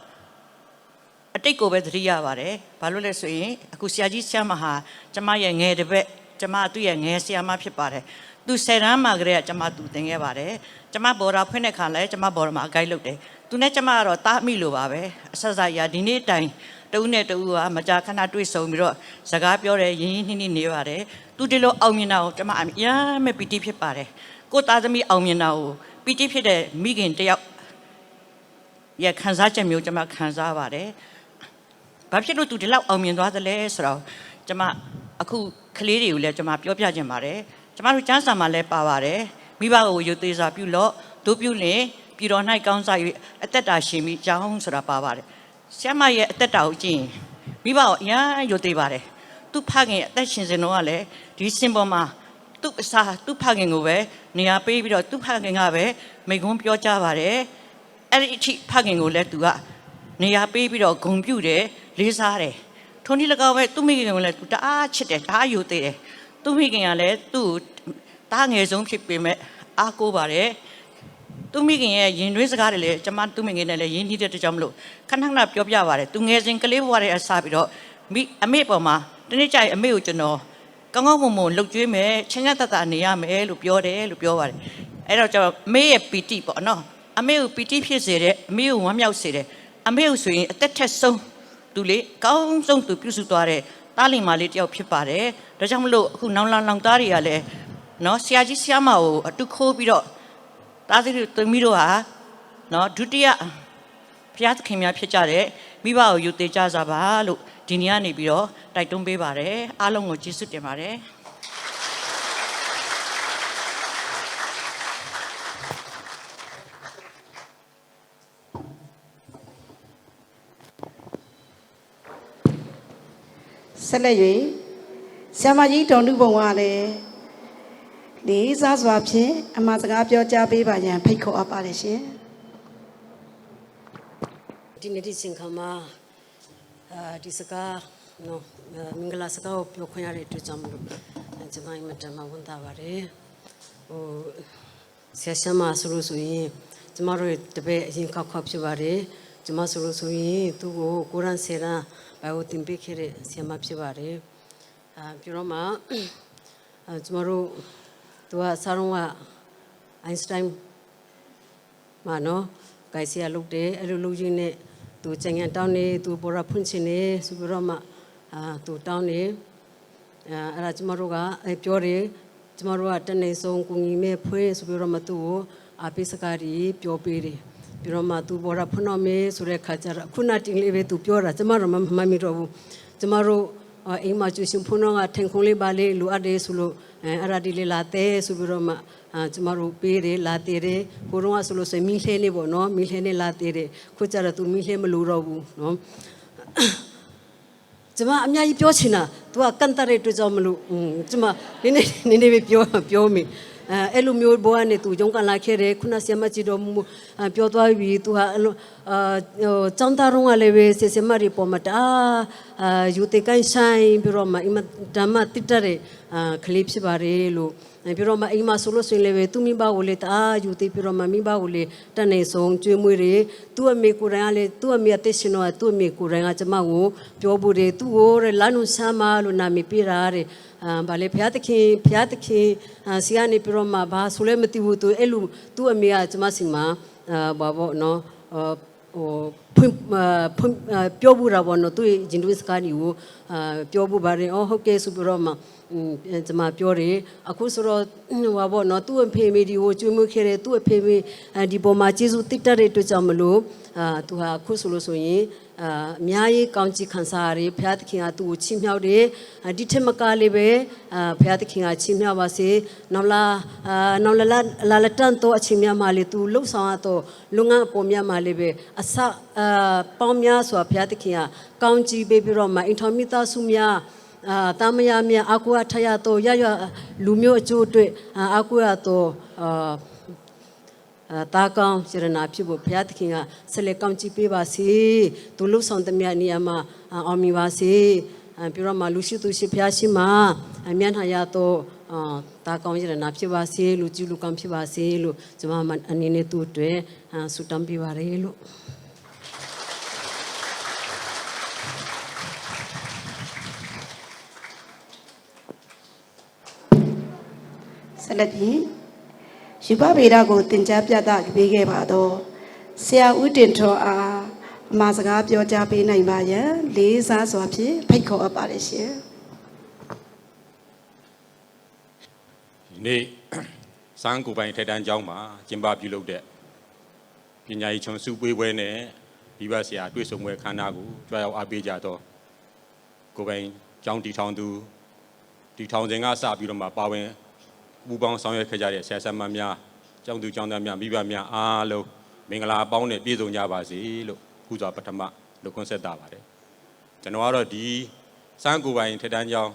အတိတ်ကိုပဲသတိရပါတယ်။ဘာလို့လဲဆိုရင်အခုဆရာကြီးဆရာမဟာကျမရဲ့ငယ်တစ်ပတ်ကျမသူ့ရဲ့ငယ်ဆရာမဖြစ်ပါတယ်။သူ10တန်းမှာကလေးကကျမသူသင်ခဲ့ပါတယ်။ကျမဘော်ဒါဖွင့်တဲ့ခါလဲကျမဘော်ဒါမှာအကိုက်လုပ်တယ်။သူနဲ့ကျမကတော့တားမိလို့ပါပဲ။အဆက်ဆက်ရဒီနေ့တိုင်တဦးနဲ့တဦးကမကြာခဏတွေ့ဆုံပြီးတော့စကားပြောတယ်ရင်းရင်းနှီးနှီးနေပါတယ်။သူဒီလိုအောင်မြင်တာကိုကျမအများမဲ့ပီတိဖြစ်ပါတယ်။ကိုသားသမီးအောင်မြင်တာကိုပီတိဖြစ်တဲ့မိခင်တယောက်ရဲ့ခံစားချက်မျိုးကျမခံစားပါတယ်။ဘာဖြစ်လို့သူဒီလောက်အောင်မြင်သွားသလဲဆိုတော့ ကျွန်မအခုကလေးတွေကိုလည်းကျွန်မပြောပြခြင်းပါတယ်ကျွန်မတို့ကျမ်းစာမှာလည်းပါပါတယ်မိဘကိုယူသေးစွာပြုလို့တို့ပြုလင်ပြည်တော်၌ကောင်းစား၍အသက်တာရှင်ပြီးကြောင်းဆိုတာပါပါတယ်ဆရာမရဲ့အသက်တာကိုကြည့်ရင်မိဘကိုအများယူသေးပါတယ်သူ့ဖခင်အသက်ရှင်စဉ်တော့ကလည်းဒီစင်ပေါ်မှာသူ့အစာသူ့ဖခင်ကိုပဲနေရာပေးပြီးတော့သူ့ဖခင်ကပဲမိကွန်းပြောကြပါတယ်အဲ့ဒီအထိဖခင်ကိုလည်းသူကနေရာပေးပြီးတော့ဂုဏ်ပြုတယ်လေးစားတယ်ထုံးဒီလကောက်ပဲသူ့မိခင်ကိုလည်းသူတအားချစ်တယ်တအားယူသေးတယ်သူ့မိခင်ကလည်းသူ့တားငယ်ဆုံးဖြစ်ပေမဲ့အားကိုးပါတယ်သူမိခင်ရဲ့ရင်တွင်းစကားတွေလည်းကျမသူမိခင်နဲ့လည်းရင်းနှီးတဲ့ကြောင့်မလို့ခဏခဏပြောပြပါတယ်သူငယ်စဉ်ကလေးဘဝတွေအစားပြီးတော့အမေပေါ်မှာတနေ့ကျရင်အမေကိုကျွန်တော်ကောင်းကောင်းမွန်မွန်လှုပ်ကြွေးမယ်ချင်းချင်းတတနေရမယ်လို့ပြောတယ်လို့ပြောပါတယ်အဲ့တော့ကျွန်တော်အမေရဲ့ပီတိပေါ့နော်အမေကိုပီတိဖြစ်စေတဲ့အမေကိုဝမ်းမြောက်စေတဲ့အမေကိုဆိုရင်အသက်ထက်ဆုံးသူလေကောင်းဆုံးသူပြုစုသွားတဲ့တားလင်မလေးတယောက်ဖြစ်ပါတယ်ဒါကြောင့်မလို့အခုနောင်လောင်သားတွေကလည်းနော်ဆရာကြီးဆရာမကိုအတူခိုးပြီးတော့တားစီတို့သမီးတို့ဟာနော်ဒုတိယဘုရားသခင်များဖြစ်ကြတဲ့မိဘကိုယူသေးကြစားပါလို့ဒီနေ့ကနေပြီးတော့တိုက်တွန်းပေးပါတယ်အားလုံးကိုကျေးဇူးတင်ပါတယ်ဆက်လက်၍ဆရာမကြီးဒေါ်နုဘုံကလည်းလေးစားစွာဖြင့်အမှားစကားပြောကြားပေးပါရန်ဖိတ်ခေါ်အပ်ပါတယ်ရှင်ဒီနေ့ဒီစင်ခါမှာဒီစကားနော်မင်္ဂလာစကားကိုပြောခွင့်ရတဲ့အတွက်ကြောင့်မလို့ကျွန်မအင်မတန်မှဝန်တာပါတယ်ဟိုဆရာဆရာမဆိုလို့ဆိုရင်ကျွန်မတို့တပည့်အရင်ခောက်ဖြစ်ပါတယ်ကျွန်မဆိုလို့ဆိုရင်သူ့ကိုကုရ်အာန်ဆရာဘာလို့တင်ပေးခဲ့တဲ့ဆရာမဖြစ်ပါတယ်ပြီးတော့မှကျွန်မတို့သူကစားတော့အိုင်စတိုင်းမနော်ဂိုင်ဆီယာလုပ်တယ်အဲ့လိုလုပ်ရင်းနဲ့သူကျန်ရန်တောင်းနေသူပေါ်ရဖွင့်ချင်နေဆိုပြီးတော့မှသူတောင်းနေအဲ့ဒါကျမတို့ကပြောတယ်ကျမတို့ကတနေ့ဆုံးကိုကြီးမဲ့ဖွေးဆိုပြီးတော့မှသူ့ကိုအပိစကားကြီးပြောပေးတယ်ပြီးတော့မှသူပေါ်ရဖွင့်တော့မေးဆိုတဲ့ခါကျတော့ခုနတင်လေးပဲသူပြောတာကျမတို့မမီတော့ဘူးကျမတို့အိမ်မှာကျရှင်ဖုန်းတော့ကထင်ခုံလေးပါလေးလိုအပ်တယ်ဆိုလို့အဲ့ဒါဒီလေးလာတဲ့ဆိုပြီးတော့မှကျမတို့ပေးတယ်လာတဲ့တယ်ကိုတော့ဆိုလို့ဆိုမီးလှဲနေပေါ့နော်မီးလှဲနေလာတဲ့တယ်ခုကျတော့သူမီးလှဲမလို့တော့ဘူးနော်ကျမအများကြီးပြောချင်တာ तू ကကန်တရတဲ့အတွက်ကြောင့်မလို့ကျမနည်းနည်းပဲပြောမိအဲ့လိုမျိုးဘဝနဲ့ तू ရုံးကန်လာခဲ့တယ်ခုနဆရာမကြီးတော်မူပြောသွားပြီ तू ဟာចောင်းသားတော်ကလည်းပဲဆရာမတွေပေါ်မှာယူတေကိုင်းဆိုင်ပြီးတော့မှအင်မတန်မှတိတတဲ့ကလေးဖြစ်ပါတယ်လို့ပြီးတော့မှအိမ်မှာဆိုလို့ဆိုရင်လည်းပဲသူမိဘကိုလည်းယူသေးပြီးတော့မှမိဘကိုလည်းတန်နေဆုံးကျွေးမွေးတယ်သူ့အမေကိုယ်တိုင်ကလည်းသူ့အမေအသက်ရှင်တော့သူ့အမေကိုယ်တိုင်ကကျမကိုပြောဖို့တယ်သူ့ကိုလာနုဆမ်းမလို့နာမည်ပေးတာတဲ့ဗာလေဘုရားသခင်ဆီကနေပြီးတော့မှဘာဆိုလဲမသိဘူးသူအဲ့လိုသူ့အမေကကျမစီမှာဘာပေါ့နော်ဟိုပြောဖို့တာပေါ့နော်သူ့ဂျင်တွင်းစကားတွေကိုပြောဖို့ပါတယ်ဟုတ်ကဲ့ဆိုပြီးတော့မှကျွန်မပြောတယ်အခုဆိုတော့ဟိုပေါ့နော်သူ့အဖေမေဒီကိုကျွေးမွေးခဲ့တယ်သူ့အဖေမေဒီပေါ်မှာကျေးဇူးတိတ်တဲ့အတွက်ကြောင့်မလို့သူဟာအခုဆိုလို့ဆိုရင်အများကြီးကောင်းချီးခံစားရတယ်ဘုရားသခင်ကသူ့ကိုချီးမြှောက်တယ်ဒီထက်မကလေးပဲဘုရားသခင်ကချီးမြှောက်ပါစေနောက်လာတန်တော့အချိန်များမှလေသူလှုပ်ဆောင်ရတော့လုံငန်းပေါ်များမှလေပဲအစပေါင်းများစွာဘုရားသခင်ကကောင်းချီးပေးပြီးတော့မှအင်ထောင်မိသားစုများတာမယာမြအကူအထရတော့ရလူမျိုးအကျိုးအတွက်အကူရတော့တာကောင်းစေရနာဖြစ်ဖို့ဘုရားသခင်ကဆက်လက်ကောင်းချီးပေးပါစေသူလှုပ်ဆောင်သမျှနေရာမှာအောင်မြင်ပါစေပြီးတော့မှလူရှိသူရှိဘုရားရှိမှာအမြတ်ထားရတော့တာကောင်းစေရနာဖြစ်ပါစေလူကြီးလူကောင်းဖြစ်ပါစေလို့ကျွန်မအနေနဲ့သူ့အတွက်ဆုတောင်းပေးပါရလို့ဆက်လက်ပြီးယူပဗေဒကိုသင်ကြားပြသပေးခဲ့ပါတော့ဆရာဦးတင်ထွန်းအားအမှားစကားပြောကြားပေးနိုင်ပါရန်လေးစားစွာဖြင့်ဖိတ်ခေါ်အပ်ပါတယ်ရှင်ဒီနေ့စန်းကိုပိုင်ထက်တန်းကျောင်းမှာကျင်းပပြုလုပ်တဲ့ပညာရေးချုံစုပွေးပွဲနဲ့မိဘဆရာတွေ့ဆုံပွဲခမ်းနားကိုကြွားရောက်အားပေးကြတော့ကိုပိုင် ကျောင်းတီထောင်သူတီထောင်စဉ်ကစပြီးတော့မှပါဝင်ပူပေါင်းဆောင်ရွက်ခဲ့ကြတဲ့ဆရာဆရာမများကျောင်းသူကျောင်းသားများမိဘများအားလုံးမင်္ဂလာပေါင်းနဲ့ပြည့်စုံကြပါစေလို့ခုစွာပထမလုပ်ခွင့်ဆက်တာပါတယ်ကျွန်တော်ကတော့ဒီစန်းကိုယ်ပိုင်ထက်တန်းကျောင်း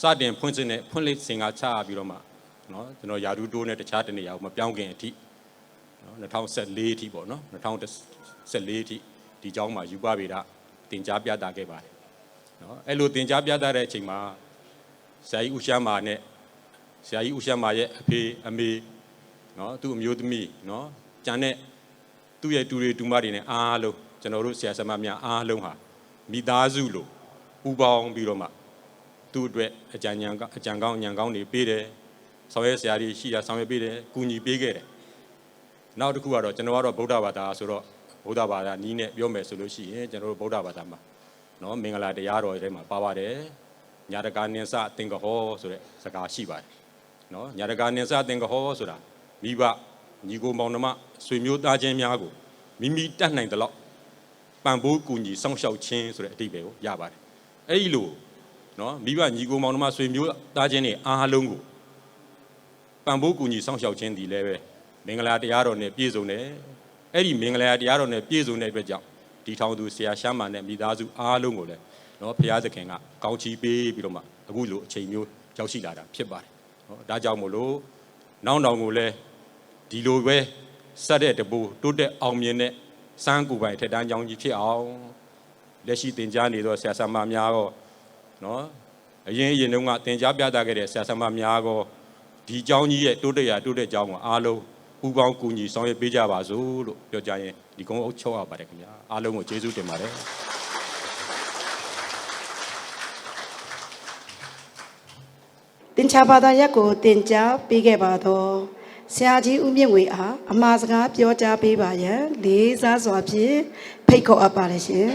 စတင်ဖွင့်စင်နဲ့ဖွင့်လှစ်စင်ကချပြီးတော့မှနော်ကျွန်တော်ယာဒူတိုးနဲ့တခြားတနေရာကိုမပြောင်းခင်အထိနော်2014အထိပေါ့နော်2014အထိဒီကျောင်းမှာယူပဗေဒသင်ကြားပြသခဲ့ပါတယ်နော်အဲ့လိုသင်ကြားပြသတဲ့အချိန်မှာဆရာကြီးဦးရှမ်းမာနဲ့ဆရာကြီးဦးရှမ်းမာရဲ့အဖေအမေနော်သူ့အမျိုးသမီးနော်ကျန်တဲ့သူ့ရဲ့တူတွေတူမတွေနဲ့အားလုံးကျွန်တော်တို့ဆရာဆရာမများအားလုံးဟာမိသားစုလို့ပူပေါင်းပြီးတော့မှသူ့အတွက်အကြံကောင်းညံကောင်းတွေပေးတယ်ဆောင်ရွက်ဆရာကြီးရှိတာဆောင်ရွက်ပေးတယ်ကူညီပေးခဲ့တယ်နောက်တစ်ခုကတော့ကျွန်တော်ကတော့ဗုဒ္ဓဘာသာဆိုတော့ဗုဒ္ဓဘာသာနီးနဲ့ပြောမယ်ဆိုလို့ရှိရင်ကျွန်တော်တို့ဗုဒ္ဓဘာသာမှာနော်မင်္ဂလာတရားတော်ထဲမှာပါပါတယ်ညာတကာနင်္စသင်္ကဟောဆိုတဲ့စကားရှိပါတယ်နော်ညာတကာနင်္စသင်္ကဟောဆိုတာမိဘညီကိုမောင်နှမဆွေမျိုးသားချင်းများကိုမိမိတတ်နိုင်သလောက်ပံ့ပိုးကူညီစောင့်ရှောက်ခြင်းဆိုတဲ့အဓိပ္ပာယ်ကိုရပါတယ်အဲ့ဒီလိုနော်မိဘညီကိုမောင်နှမဆွေမျိုးသားချင်းတွေအားလုံးကိုပံ့ပိုးကူညီစောင့်ရှောက်ခြင်းဒီလည်းပဲမင်္ဂလာတရားတော်နဲ့ပြည့်စုံတယ်အဲ့ဒီမင်္ဂလာတရားတော်နဲ့ပြည့်စုံတဲ့အတွက်ကြောင့်ဒီထောင်သူဆရာရှမ်းမာနဲ့မိသားစုအားလုံးကိုလည်းနော်ဘုရားသခင်ကကောင်းချီးပေးပြီးတော့မှအခုလိုအချိန်မျိုးရောက်ရှိလာတာဖြစ်ပါတယ်နော်ဒါကြောင့်မို့လို့နောက်တောင်ကိုလည်းဒီလိုပဲဆက်တဲ့တပူတိုးတက်အောင်မြင်တဲ့စန်းကူပိုင်ထက်တန်းကျောင်းကြီးဖြစ်အောင်လက်ရှိသင်ကြားနေသောဆရာဆရာမများရောနော်အရင်တုန်းကသင်ကြားပြသခဲ့တဲ့ဆရာဆရာမများရောဒီကျောင်းကြီးရဲ့တိုးတက်ရာတိုးတက်ကျောင်းကိုအားလုံးပူပေါင်းကူညီဆောင်ရွက်ပေးကြပါစို့လို့ပြောကြရင်ဒီကုန်းအုပ်ချုပ်ရပါတယ်ခင်ဗျာအားလုံးကိုကျေးဇူးတင်ပါတယ်တင်ချာဘာသာရပ်ကိုတင်ကြားပေးခဲ့ပါတော့ဆရာကြီးဦးမြင့်ဝေအားအမှားစကားပြောကြားပေးပါရန်လေးစားစွာဖြင့်ဖိတ်ခေါ်အပ်ပါတယ်ရှင်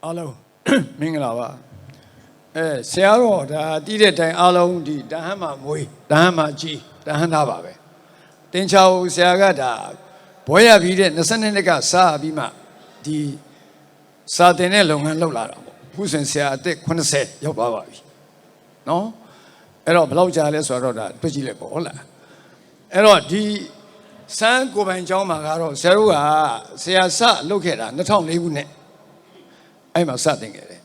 အားလုံးမင်္ဂလာပါဆရာတော်ဒါတီးတဲ့တိုင်အားလုံးဒီတဟန်းမှာမွေးတဟန်းမှာကြီးတဟန်းသားပါပဲတင်ချာဦးဆရာကဒါဘွဲရပြီးတဲ့22နှစ်ကစပြီးမှဒီစာတင်တဲ့လုပ်ငန်းလုပ်လာတာပေါ့ခုစဉ်ဆရာအသက်80ရောက်သွားပါပြီနော်အဲ့တော့ဘယ်လောက်ကြာလဲဆိုတော့ဒါတွေ့ကြည့်လိုက်ပေါ့ဟုတ်လားအဲ့တော့ဒီစန်းကိုပိုင်ကျောင်းမှာကတော့ဆရာတို့ကဆရာစလုပ်ခဲ့တာ2004ခုနှစ်အဲ့မှာစတင်ခဲ့တယ်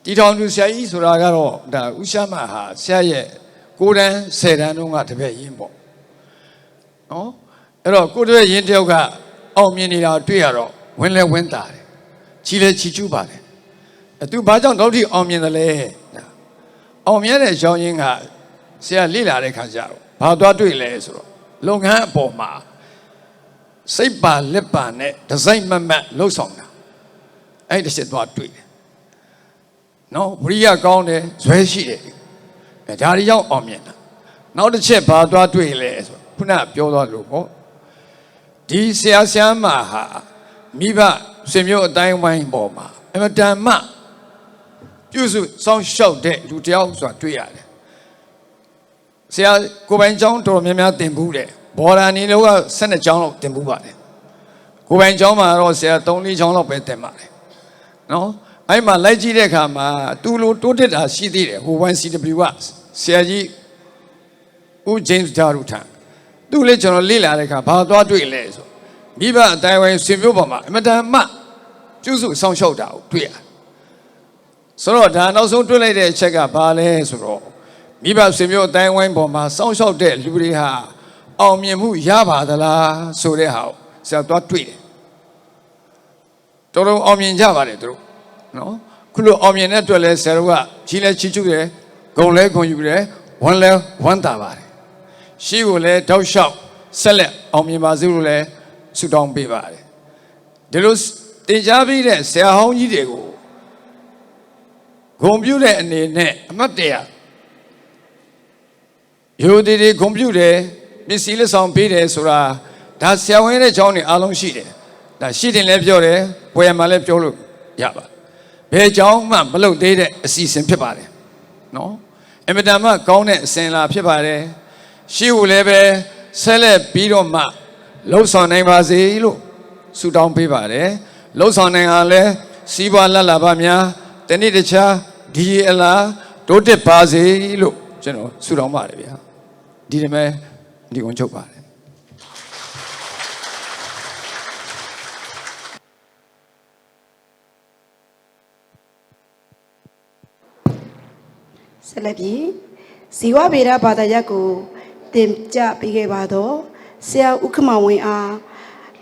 တီထောင်သူဆရာကြီးဆိုတာကတော့ဒါဦးရှမ်းမဟာဆရာရဲ့9တန်း10တန်းတုန်းကတပည့်ရင်းပေါ့နော်အဲ့တော့ကိုတပည့်ရင်းတယောက်ကအောင်မြင်နေတာတွေ့ရတော့ဝင်လဲဝင်တာတယ်ချီလဲချီကျူးပါတယ်သူဘာကြောင့်တော့ဒီအောင်မြင်တယ်လဲအောင်မြင်တဲ့အကြောင်းရင်းကဆရာလေ့လာတဲ့ခါကျတော့ဘာသွားတွေ့လဲဆိုတော့လုပ်ငန်းအပေါ်မှာစိတ်ပါလက်ပါနဲ့ဒီဇိုင်းမတ်လှုပ်ဆောင်တာအဲ့ဒီတစ်ချက်သွားတွေ့တယ်နော်ဝိရိယကောင်းတယ်ဇွဲရှိတယ်ဒါတွေရောက်အောင်မြင်တာနောက်တစ်ချက်ဘာသွားတွေ့လဲဆိုခုနပြောသွားလို့ပေါ့ဒီဆရာဆရာမဟာမိဘဆွေမျိုးအတိုင်းဝိုင်းပေါ်မှာအမတန်မှပြုစုစောင့်ရှောက်တဲ့လူတယောက်ဆိုတာတွေ့ရတယ်ဆရာကိုပိုင်ကျောင်းတော်များများတင်ဘူးတယ်ဘော်ဒါနီလောက12ကျောင်းလောက်တင်ဘူးပါတယ်ကိုပိုင်ကျောင်းမှာတော့ဆရာ3-4ကျောင်းလောက်ပဲတင်ပါတယ်နော်အဲ့မှာလိုက်ကြည့်တဲ့အခါမှာသူ့လိုတိုးတက်တာရှိသေးတယ်ဟို 1CW ကဆရာကြီးဦးဂျိမ်းစ်ဂျာရူထန်သူ့လည်းကျွန်တော်လေ့လာတဲ့အခါဘာသွားတွေ့လဲဆိုမိဘအတိုင်းဝိုင်းဆွေမျိုးပေါ်မှာအမတန်မှပြုစုစောင့်ရှောက်တာကိုတွေ့ရဆိုတော့ဒါနောက်ဆုံးတွေ့လိုက်တဲ့အချက်ကဘာလဲဆိုတော့မိဘဆွေမျိုးအတိုင်းဝိုင်းပေါ်မှာစောင့်ရှောက်တဲ့လူတွေဟာအောင်မြင်မှုရပါသလားဆိုတဲ့ဟာကိုဆရာသွားတွေ့တယ်တော်တော်အောင်မြင်ကြပါတယ်သူတို့နော်ခုလိုအောင်မြင်တဲ့အတွက်လဲဆရာတို့ကကြီးလဲချီးကျူးတယ်ဂုဏ်လဲဂုဏ်ယူတယ်ဝမ်းလဲဝမ်းသာပါတယ်ရှိကိုလဲတောက်လျှောက်ဆက်လက်အောင်မြင်ပါစေလို့လဲဆုတောင်းပေးပါတယ်ဒီလိုတင်ကြားပြီးတဲ့ဆရာဟောင်းကြီးတွေကိုဂုဏ်ပြုတဲ့အနေနဲ့အမှတ်တရရိုဒီတွေဂုဏ်ပြုတယ်ပစ္စည်းလက်ဆောင်ပေးတယ်ဆိုတာဒါဆရာဝန်ရဲ့အကြောင်းတွေအားလုံးရှိတယ်ဒါရှိတယ်လည်းပြောတယ်ဘယ်မှာလည်းပြောလို့ရပါဘယ်ကြောင်းမှမလုပ်သေးတဲ့အစီအစဉ်ဖြစ်ပါတယ်နော်အမတန်မှကောင်းတဲ့အစဉ်လာဖြစ်ပါတယ်ရှိကိုလည်းပဲဆက်လက်ပြီးတော့မှလှုပ်ဆောင်နိုင်ပါစေလို့ဆုတောင်းပေးပါတယ် လှုပ်ဆောင်နိုင်အောင်လဲစီးပွားလက်လာပါများတနေ့တခြားဒီအလားတိုးတက်ပါစေလို့ကျွန်တော်ဆုတောင်းပါတယ်ဗျာဒီတမဲဒီကုန်းချုပ်ပါတယ်ဆက်လက်ပြီးဇီဝဗေဒဘာသာရပ်ကိုတင်ပြပေးခဲ့ပါတော့ဆရာဥက္ကမောင်ဝင်းအား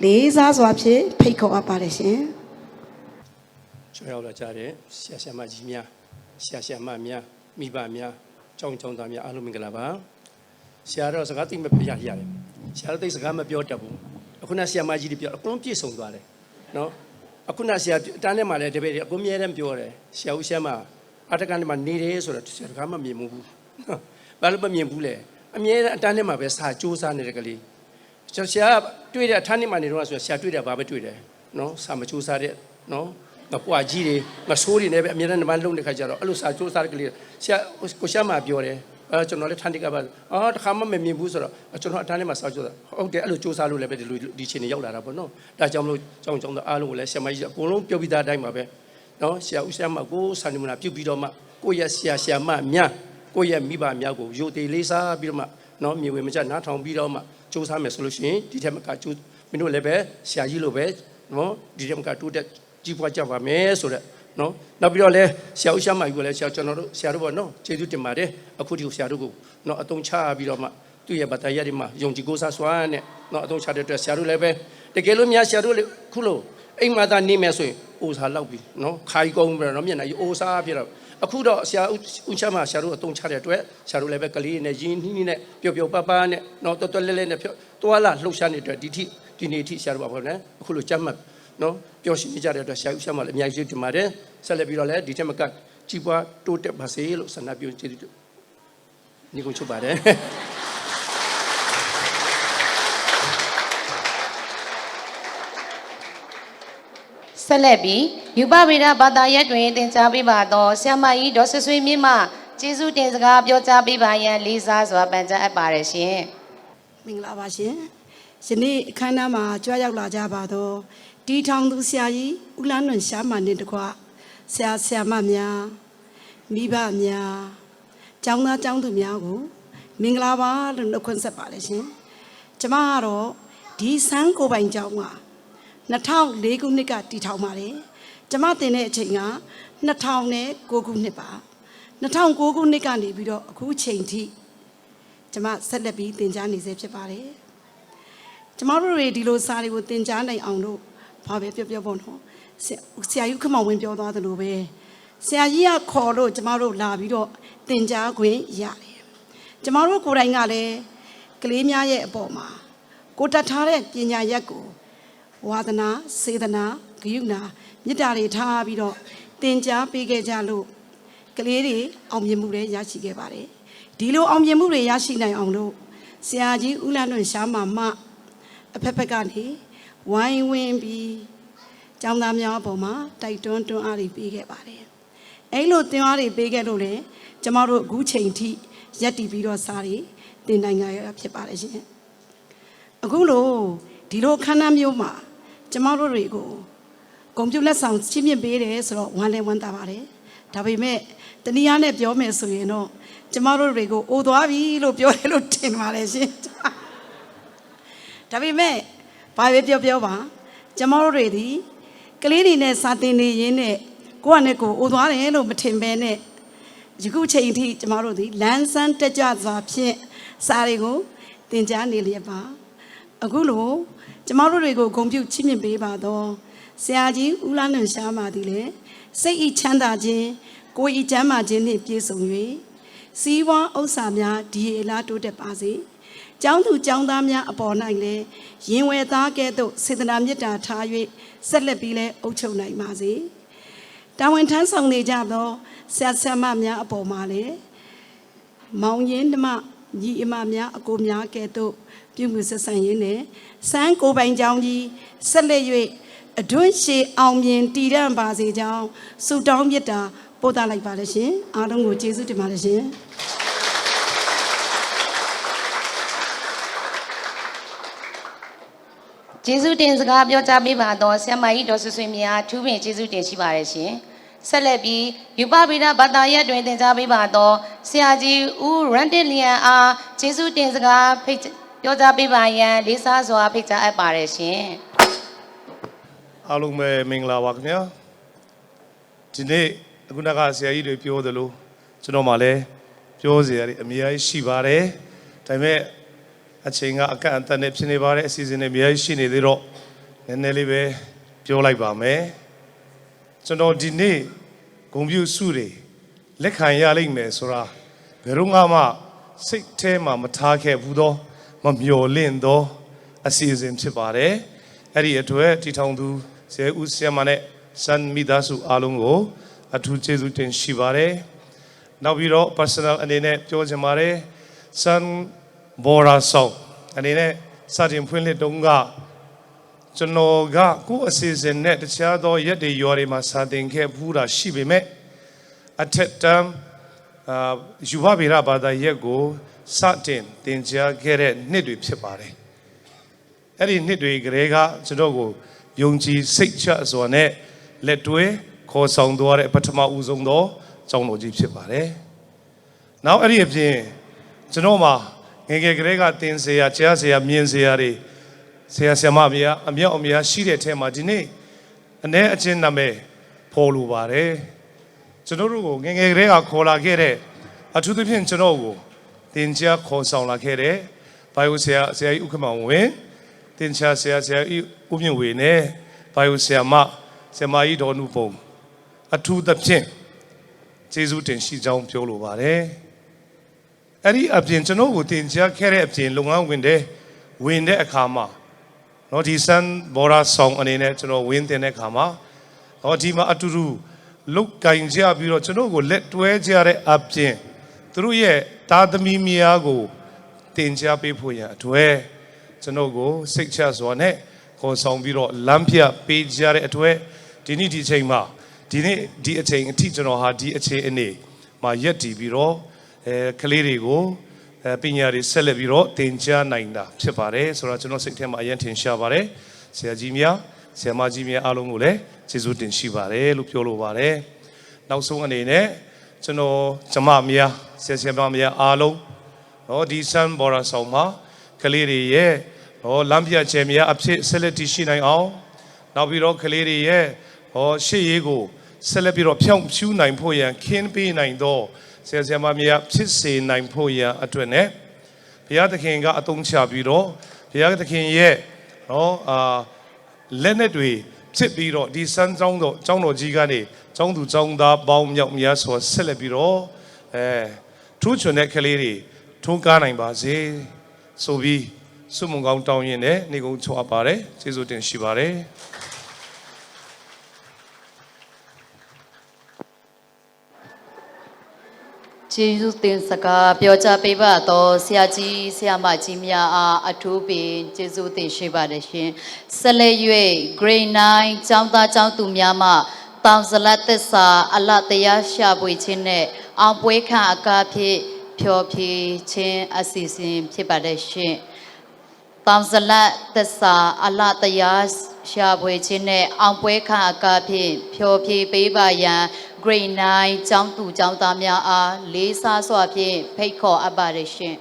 လေးစားစွာဖြင့်ဖိတ်ခေါ်အပ်ပါတယ်ရှင်ကျွေးရောက်လာကြတဲ့ဆရာဆရာမကြီးများဆရာဆရာမများမိဘများကျောင်းသားများအားလုံးမင်္ဂလာပါဆရာတော်စကားသိမပြရရတယ်ဆရာတော်သိစကားမပြောတတ်ဘူးအခုနဆရာမကြီးတွေပြောအကုန်ပြည့်စုံသွားတယ်နော်အခုနဆရာတန်းထဲမှာလည်းတပည့်တွေအကုန်မြဲတမ်းပြောတယ်ဆရာဦးဆရာမအတကန်ထဲမှာနေတယ်ဆိုတော့ဆရာကမမြင်ဘူးဘာလို့မမြင်ဘူးလဲအမြဲတမ်းအတန်းထဲမှာပဲစာစူးစမ်းနေတဲ့ကလေးဆရာတွေ့တဲ့အထမ်းထဲမှာနေတော့ဆိုဆရာတွေ့တယ်ဘာပဲတွေ့တယ်နော်စာမစူးစမ်းတဲ့နော်ငါပွားကြီးတွေမဆိုးတွေနဲ့ပဲအမြဲတမ်းနမလုံးတဲ့ခါကျတော့အဲ့လိုစာစူးစမ်းတဲ့ကလေးဆရာကိုရှာမပြောတယ်ကျွန်တော်လည်းထမ်းတိကပါတခါမှမမြင်ဘူးဆိုတော့ကျွန်တော်အထမ်းထဲမှာစာစူးစမ်းဟုတ်တယ်အဲ့လိုစူးစမ်းလို့လည်းပဲဒီချိန်နေရောက်လာတာပေါ့နော်ဒါကြောင့်မလို့ကြောင်းအားလုံးကိုလည်းဆရာမကြီးအကုန်လုံးပြောပြီးသားအတိုင်းပါပဲနော်ဆရာဦးဆရာမကိုစာနေမနာပြုတ်ပြီးတော့မှကိုယ့်ရဲ့ဆရာဆရာမများကိုယ့်ရဲ့မိဘများကိုယိုသေးလေးစားပြီးတော့မှနော်မြေဝေမကျနားထောင်ပြီးတော့မှစူးစမ်းမယ်ဆိုလို့ရှိရင်ဒီထက်မကကျိုးမင်းတို့လည်းပဲဆရာကြီးလိုပဲနော်ဒီထက်မကတိုးတက်ကြီးပွားကြပါမယ်ဆိုတော့နော်နောက်ပြီးတော့လည်းဆရာဦးရှာမကြီးကိုလည်းကျွန်တော်တို့ဆရာတို့ပေါ့နော်ကျေးဇူးတင်ပါတယ်အခုဒီဆရာတို့ကိုနော်အသုံးချပြီးတော့မှသူ့ရဲ့ဗတ္တရတွေမှာယုံကြည်ကိုးစားစွာနဲ့နော်အသုံးချတဲ့အတွက်ဆရာတို့လည်းပဲတကယ်လို့များဆရာတို့ခုလို့အိမ်မှာသာနေမယ်ဆိုရင်အိုစားလောက်ပြီနော်ခိုင်ကုန်းပြီးတော့မျက်နှာကြီးအိုစားပြတော့အခုတော့ဆရာဦးချမ်းမှာဆရာတို့အသုံးချတဲ့အတွက်ဆရာတို့လည်းပဲကလေးနဲ့ရင်းနှီးနှီးနဲ့ပျော်ပျော်ပါပါနဲ့နော်တော်တော်လဲလဲနဲ့တွာလာလှုပ်ရှားနေတဲ့အတွက်ဒီနေ့ထိဆရာတို့ပါပေါ့နော်အခုလိုကြမ်းမှတ်နော်ပျော်ရွှင်နေကြတဲ့အတွက်ဆရာဦးချမ်းမှာလည်းအများကြီးကျေးဇူးတင်ပါတယ်ဆက်လက်ပြီးတော့လည်းဒီထက်မကကြီးပွားတိုးတက်ပါစေလို့ဆန္ဒပြုကျေးဇူးညီကိုချုပ်ပါတယ်ဆက်လက်ပြီးယူပဗေဒဘာသာရပ်တွင်သင်ကြားပေးပါသောဆရာမကြီးဒေါ်ဆွေဆွေမြင့်မှကျေးဇူးတင်စကားပြောကြားပေးပါရန်လေးစားစွာပန်ကြားအပ်ပါတယ်ရှင်မင်္ဂလာပါရှင်ယနေ့အခမ်းအနားမှာကြွရောက်လာကြပါတော့တီထောင်သူဆရာကြီးဦးလန်းလွန်ရှားမှနှင့်တကွဆရာဆရာမများမိဘများကျောင်းသားကျောင်းသူများကိုမင်္ဂလာပါလို့နှုတ်ခွန်းဆက်ပါတယ်ရှင်ကျမကတော့ဒီစန်းကိုပိုင်ကျောင်းမှာ2004ခုနှစ်ကတည်ထောင်ပါတယ်ကျမတင်တဲ့အချိန်က2009ခုနှစ်ပါ2009ခုနှစ်ကနေပြီးတော့အခုချိန်ထိကျမဆက်လက်ပြီးသင်ကြားနေစေဖြစ်ပါတယ်ကျမတို့တွေဒီလိုစာတွေကိုသင်ကြားနိုင်အောင်လို့ဘာပဲပြောပေါ့နော်ဆရာကြီးခမောင်ဝင်းပြောသွားသလိုပဲဆရာကြီးကခေါ်လို့ကျမတို့လာပြီးတော့သင်ကြားခွင့်ရတယ်ကျမတို့ကိုယ်တိုင်ကလည်းကလေးများရဲ့အပေါ်မှာကိုတတ်ထားတဲ့ပညာရက်ကိုဝါသနာစေတနာဂရုဏာမေတ္တာတွေထားပြီးတော့သင်ကြားပေးခဲ့ကြလို့ကလေးတွေအောင်မြင်မှုတွေရရှိခဲ့ပါတယ်ဒီလိုအောင်မြင်မှုတွေရရှိနိုင်အောင်လို့ဆရာကြီးဦးလန်းလွင်ရှားမှအဖက်ဖက်ကနေဝိုင်းဝန်းပြီးကျောင်းသားများအပေါ်မှာတိုက်တွန်းတွန်းအားတွေပေးခဲ့ပါတယ်အဲ့လိုတွန်းအားတွေပေးခဲ့လို့လေကျမတို့အခုချိန်ထိရက်တည်ပြီးတော့စားတွေသင်နိုင်ကြရဖြစ်ပါတယ်ရှင်အခုလို့ဒီလိုခန္ဓာမျိုးမှာကျမတို့တွေကိုကွန်ပျူတာလက်ဆောင်ချီးမြှင့်ပေးတယ်ဆိုတော့ဝမ်းလဲဝမ်းသာပါတယ်ဒါပေမဲ့တနည်းအားနဲ့ပြောမယ်ဆိုရင်တော့ကျမတို့တွေကိုအိုသွားပြီလို့ပြောတယ်လို့ထင်ပါတယ်ရှင်ဒါပေမဲ့ဘာပဲပြောပါကျမတို့တွေဒီကလေးတွေနဲ့စာသင်နေရင်းနဲ့ကိုယ့်အနေကိုအိုသွားတယ်လို့မထင်ဘဲနဲ့ယခုချိန်ထိကျမတို့ဒီလန်းဆန်းတက်ကြစွာဖြင့်စာတွေကိုသင်ကြားနေလျက်ပါအခုလို့ကျမတို့တွေကိုဂုဏ်ပြုချီးမြှင့်ပေးပါတော့ဆရာကြီးဦးလန်းလွင်ရှားပါသည်လေစိတ်ဤချမ်းသာခြင်းကိုယ်ဤကျမ်းမာခြင်းနှင့်ပြည့်စုံ၍စီးပွားဥစ္စာများဒီအလားတိုးတက်ပါစေကျောင်းသူကျောင်းသားများအပေါ်၌လည်းရင်ဝယ်သားကဲ့သို့စေတနာမေတ္တာထား၍ဆက်လက်ပြီးလည်းအုပ်ချုပ်နိုင်ပါစေတာဝန်ထမ်းဆောင်နေကြသောဆရာဆရာမများအပေါ်မှာလည်းမောင်ရင်ဓမ္မညီအမများအကိုများကဲ့သို့ပြုမှုဆက်ဆံရင်းနဲ့စန်းကိုပိုင်ကျောင်းကြီးဆက်လက်၍အတွင်းရှည်အောင်မြင်တည်ရန်ပါစေကြောင်းဆုတောင်းမြတ်တာပို့သလိုက်ပါလို့ရှင်အားလုံးကိုကျေးဇူးတင်ပါတယ်ရှင်ကျေ ကျေးဇူးတင်စကားပြောကြားပေးပါတော့ဆရာမကြီးဒေါ်ဆွေဆွေမြအားထူးပင်ကျေးဇူးတင်ရှိပါတယ်ရှင်ဆက်လက်ပြီးယူပဗေဒဘာသာရပ်တွင်သင်ကြားပေးပါတော့ဆရာကြီးဦးရန်တစ်လျံအားကျေးဇူးတင်စကားပြောကြားပေးပါရန်လေးစားစွာဖိတ်ကြားအပ်ပါတယ်ရှင်အားလုံးပဲမင်္ဂလာပါခင်ဗျာဒီနေ့အခုနကဆရာကြီးတွေပြောသလိုကျွန်တော်မှလည်းပြောစရာတွေအများကြီးရှိပါတယ်ဒါပေမဲ့အချိန်ကအကန့်အသတ်နဲ့ဖြစ်နေပါတယ်အစီအစဉ်တွေအများကြီးရှိနေသေးတော့နည်းနည်းလေးပဲပြောလိုက်ပါမယ်ကျွန်တော်ဒီနေ့ဂုဏ်ပြုစုတွေလက်ခံရလိမ့်မယ်ဆိုတာဘယ်တော့မှစိတ်ထဲမှာမထားခဲ့ဘူးတော့မမျှော်လင့်တော့အစီအစဉ်ဖြစ်ပါတယ်အဲ့ဒီအတွက်တည်ထောင်သူဆရာဦးဆရာမနဲ့စံမိသားစုအားလုံးကိုအထူးကျေးဇူးတင်ရှိပါတယ်နောက်ပြီးတော့ personal အနေနဲ့ပြောချင်ပါတယ်စံဘောရာဆောင်အနေနဲ့စတင်ဖွင့်လှစ်တုန်းကကျွန်တော်ကကိုယ့်အစီအစဉ်နဲ့တခြားသောရက်တွေရွာတွေမှာစာသင်ခဲ့ဘူးတာရှိပေမဲ့အထက်တန်းယူဘဗေဒဘာသာရက်ကိုစတင်သင်ကြားခဲ့တဲ့နှစ်တွေဖြစ်ပါတယ်အဲ့ဒီနှစ်တွေကလေးကကျွန်တော်ကိုယုံကြည်စိတ်ချစွာနဲ့လက်တွဲခေါ်ဆောင်သွားတဲ့ပထမဦးဆုံးသောကျောင်းတော်ကြီးဖြစ်ပါတယ်နောက်အဲ့ဒီအပြင်ကျွန်တော်မှာငယ်ငယ်ကလေးကသင်ဆရာကြားဆရာမြင်ဆရာတွေဆရာဆရာမများအမြောက်အများရှိတဲ့အထက်မှာဒီနေ့အ ਨੇ အချင်းနာမည်ဖော်လိုပါတယ်ကျွန်တော်တို့ကိုငယ်ငယ်ကလေးကခေါ်လာခဲ့တဲ့အထူးသဖြင့်ကျွန်တော်ကိုသင်ကြားခေါ်ဆောင်လာခဲ့တဲ့ဘိုင်ယိုဆရာကြီးဥက္ကမောင်ဝင်းသင်ကြားဆရာကြီးဦးမြင့်ဝေနဲ့ဘိုင်ယိုဆရာမကြီးဒေါ်နုပုံအထူးသဖြင့်ကျေးဇူးတင်ရှိကြောင်းပြောလိုပါတယ်အဲ့ဒီအပြင်ကျွန်တော်ကိုတင်ကြားခဲ့တဲ့အပြင်လုပ်ငန်းဝင်တဲ့အခါမှာနော်ဒီစံဘောရာဆောင်အနေနဲ့ကျွန်တော်ဝင်တဲ့အခါမှာနော်ဒီမှာအတူတူလုတ်ကင်ကြပြီးတော့ကျွန်တော်ကိုလက်တွဲကြတဲ့အပြင်သူတို့ရဲ့သားသမီးများကိုတင်ကြားပေးဖို့ရအတွက်ကျွန်တော်ကိုစိတ်ချစွာနဲ့ခေါ်ဆောင်ပြီးတော့လမ်းပြပေးကြတဲ့အတွက်ဒီနေ့ဒီချိန်မှာဒီနေ့ဒီအချိန်အထိကျွန်တော်ဟာဒီအချိန်အနေမှာရက်တည်ပြီးတော့ကလေးတွေကိုပညာတွေဆက်လက်ပြီးတော့သင်ကြားနိုင်တာဖြစ်ပါတယ်ဆိုတော့ကျွန်တော်စိတ်ထဲမှာအရင်ထင်ရှားပါတယ်ဆရာကြီးများဆရာမကြီးများအားလုံးကိုလည်းကျေးဇူးတင်ရှိပါတယ်လို့ပြောလိုပါတယ်နောက်ဆုံးအနေနဲ့ကျွန်တော်ကျမများဆရာမများအားလုံးတော့ဒီစံဘော်ရာဆောင်မှာကလေးတွေရဲ့လမ်းပြချက်များအဖြစ်ဆက်လက်တည်ရှိနိုင်အောင်နောက်ပြီးတော့ကလေးတွေရဲ့ရှေ့ရေးကိုဆက်လက်ပြီးတော့ဖြောင့်ဖြူးနိုင်ဖို့ရန်ခင်းပေးနိုင်တော့ဆရာမများဖြစ်စေနိုင်ဖို့ရန်အတွက်နဲ့ဘုရားသခင်ကအသုံးချပြီးတော့ဘုရားသခင်ရဲ့လက်နဲ့တွေဖြစ်ပြီးတော့ဒီစမ်းကျောင်းတော်ကြီးကနေကျောင်းသူကျောင်းသားပေါင်းမြောက်များစွာဆက်လက်ပြီးတော့ထူးချွန်တဲ့ကလေးတွေထုံးကားနိုင်ပါစေဆိုပြီးဆုမွန်ကောင်းတောင်းရင်လည်းနေကုန်ချောပါတယ်ကျေးဇူးတင်ရှိပါတယ်ကျေးဇူးတင်စကားပြောကြားပေးပါတော့ဆရာကြီးဆရာမကြီးများအားအထူးပင်ကျေးဇူးတင်ရှိပါတယ်ရှင်ဆက်လက်၍ grade 9ကျောင်းသားကျောင်းသူများမှတောင်ဇလတ်သစ္စာအလတရားရှာဖွေခြင်းနဲ့အောင်ပွဲခံအကားဖြင့်ဖြောဖြေခြင်းအစီအစဉ်ဖြစ်ပါတယ်ရှင်တောင်ဇလတ်သစ္စာအလတရားရှာဖွေခြင်းနဲ့အောင်ပွဲခံအကားဖြင့်ဖြောဖြေပေးပါရန်grade 9ကျောင်းသူကျောင်းသားများအားလေးစားစွာဖြင့်ဖိတ်ခေါ်အပ်ပါတယ်ရှင်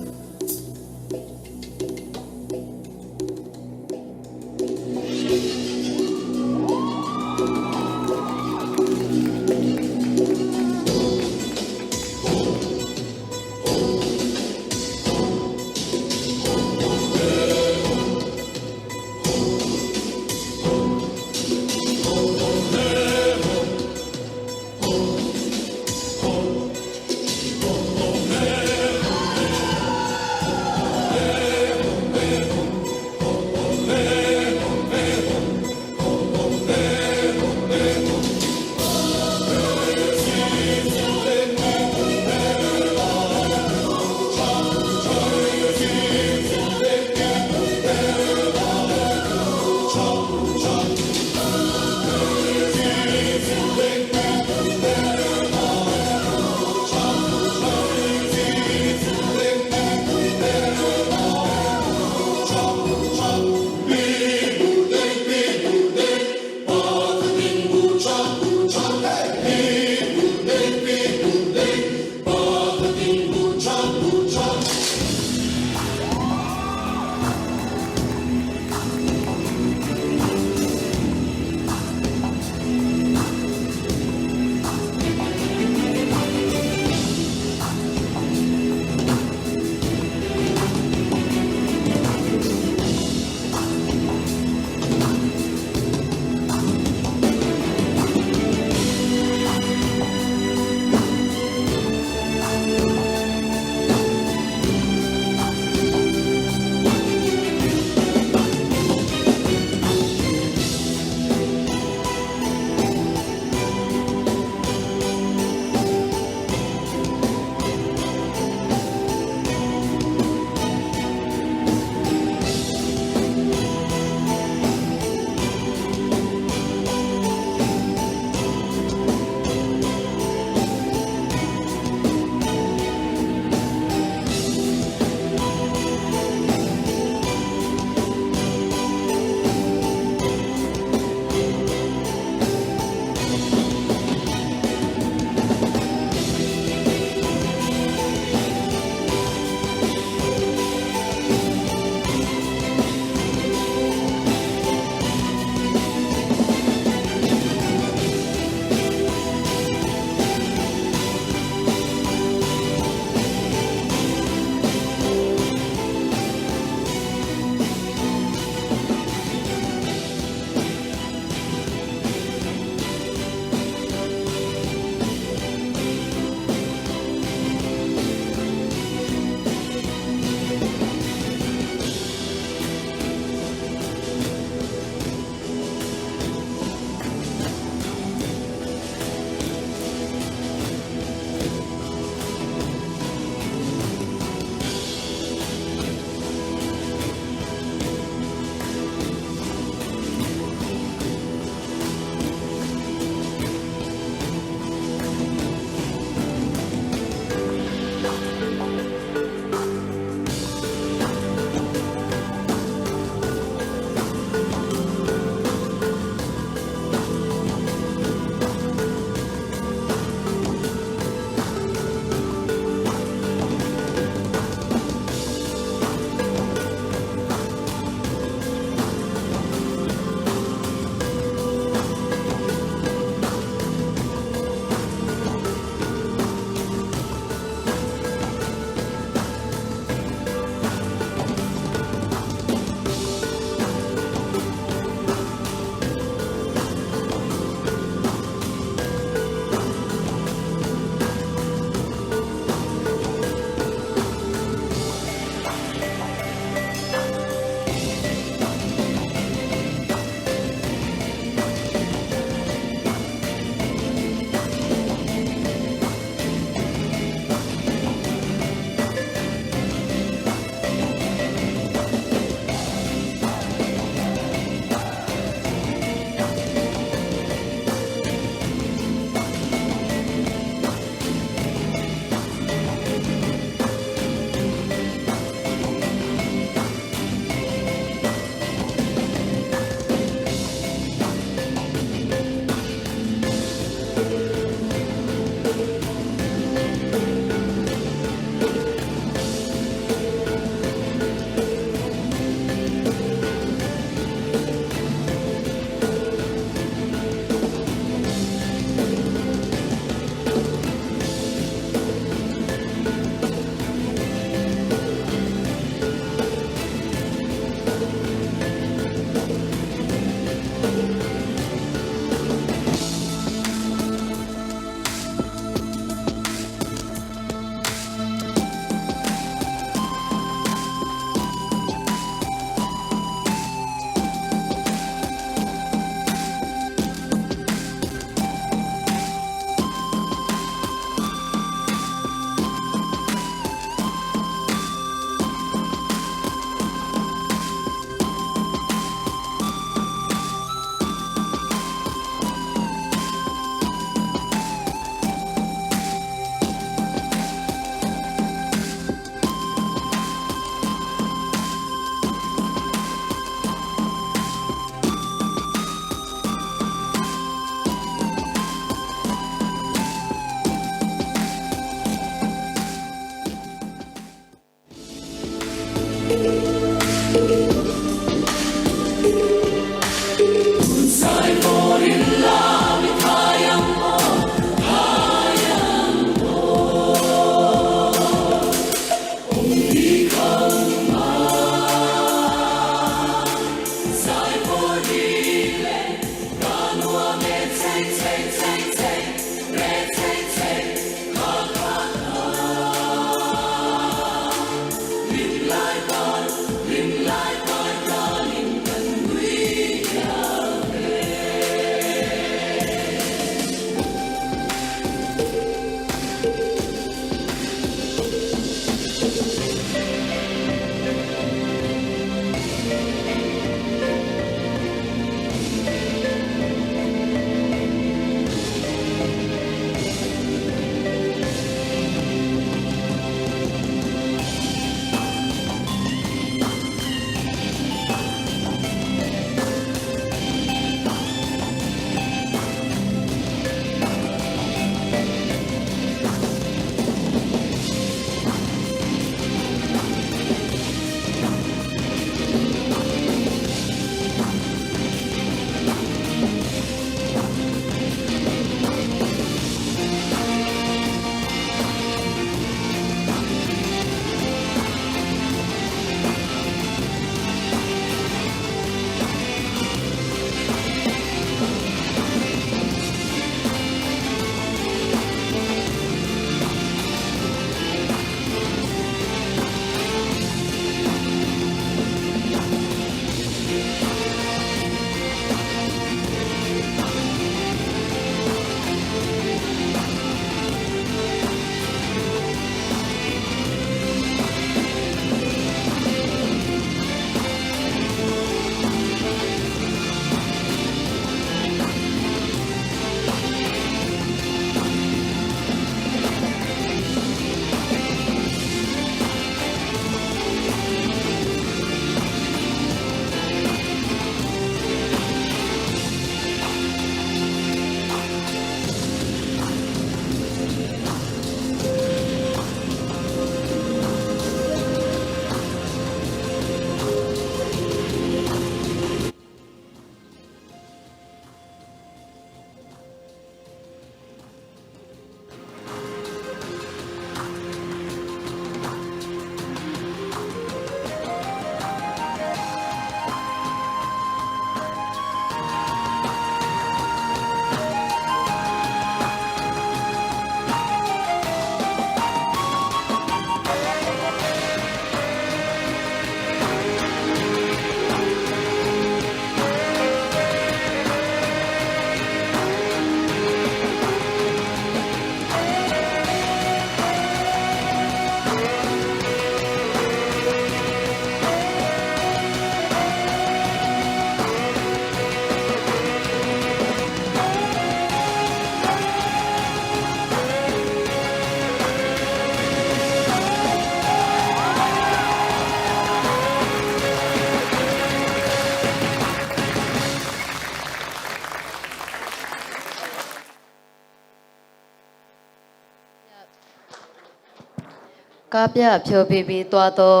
ကားပြဖြောပေးပြီးသွားသော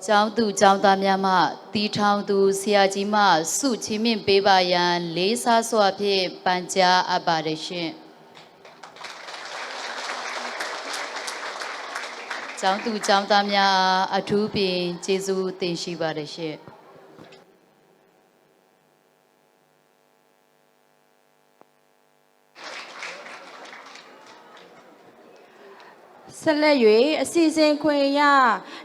ကျောင်းသူကျောင်းသားများမှတီထောင်သူဆရာကြီးမှစုချီးမြှင့်ပေးပါရန်လေးစားစွာဖြင့်ပန်ကြားအပ်ပါတယ်ရှင်ကျောင်းသူကျောင်းသားများအထူးပင်ကျေးဇူးတင်ရှိပါတယ်ရှင်ဆက်လက်၍အစီအစဉ်ခွင့်ရ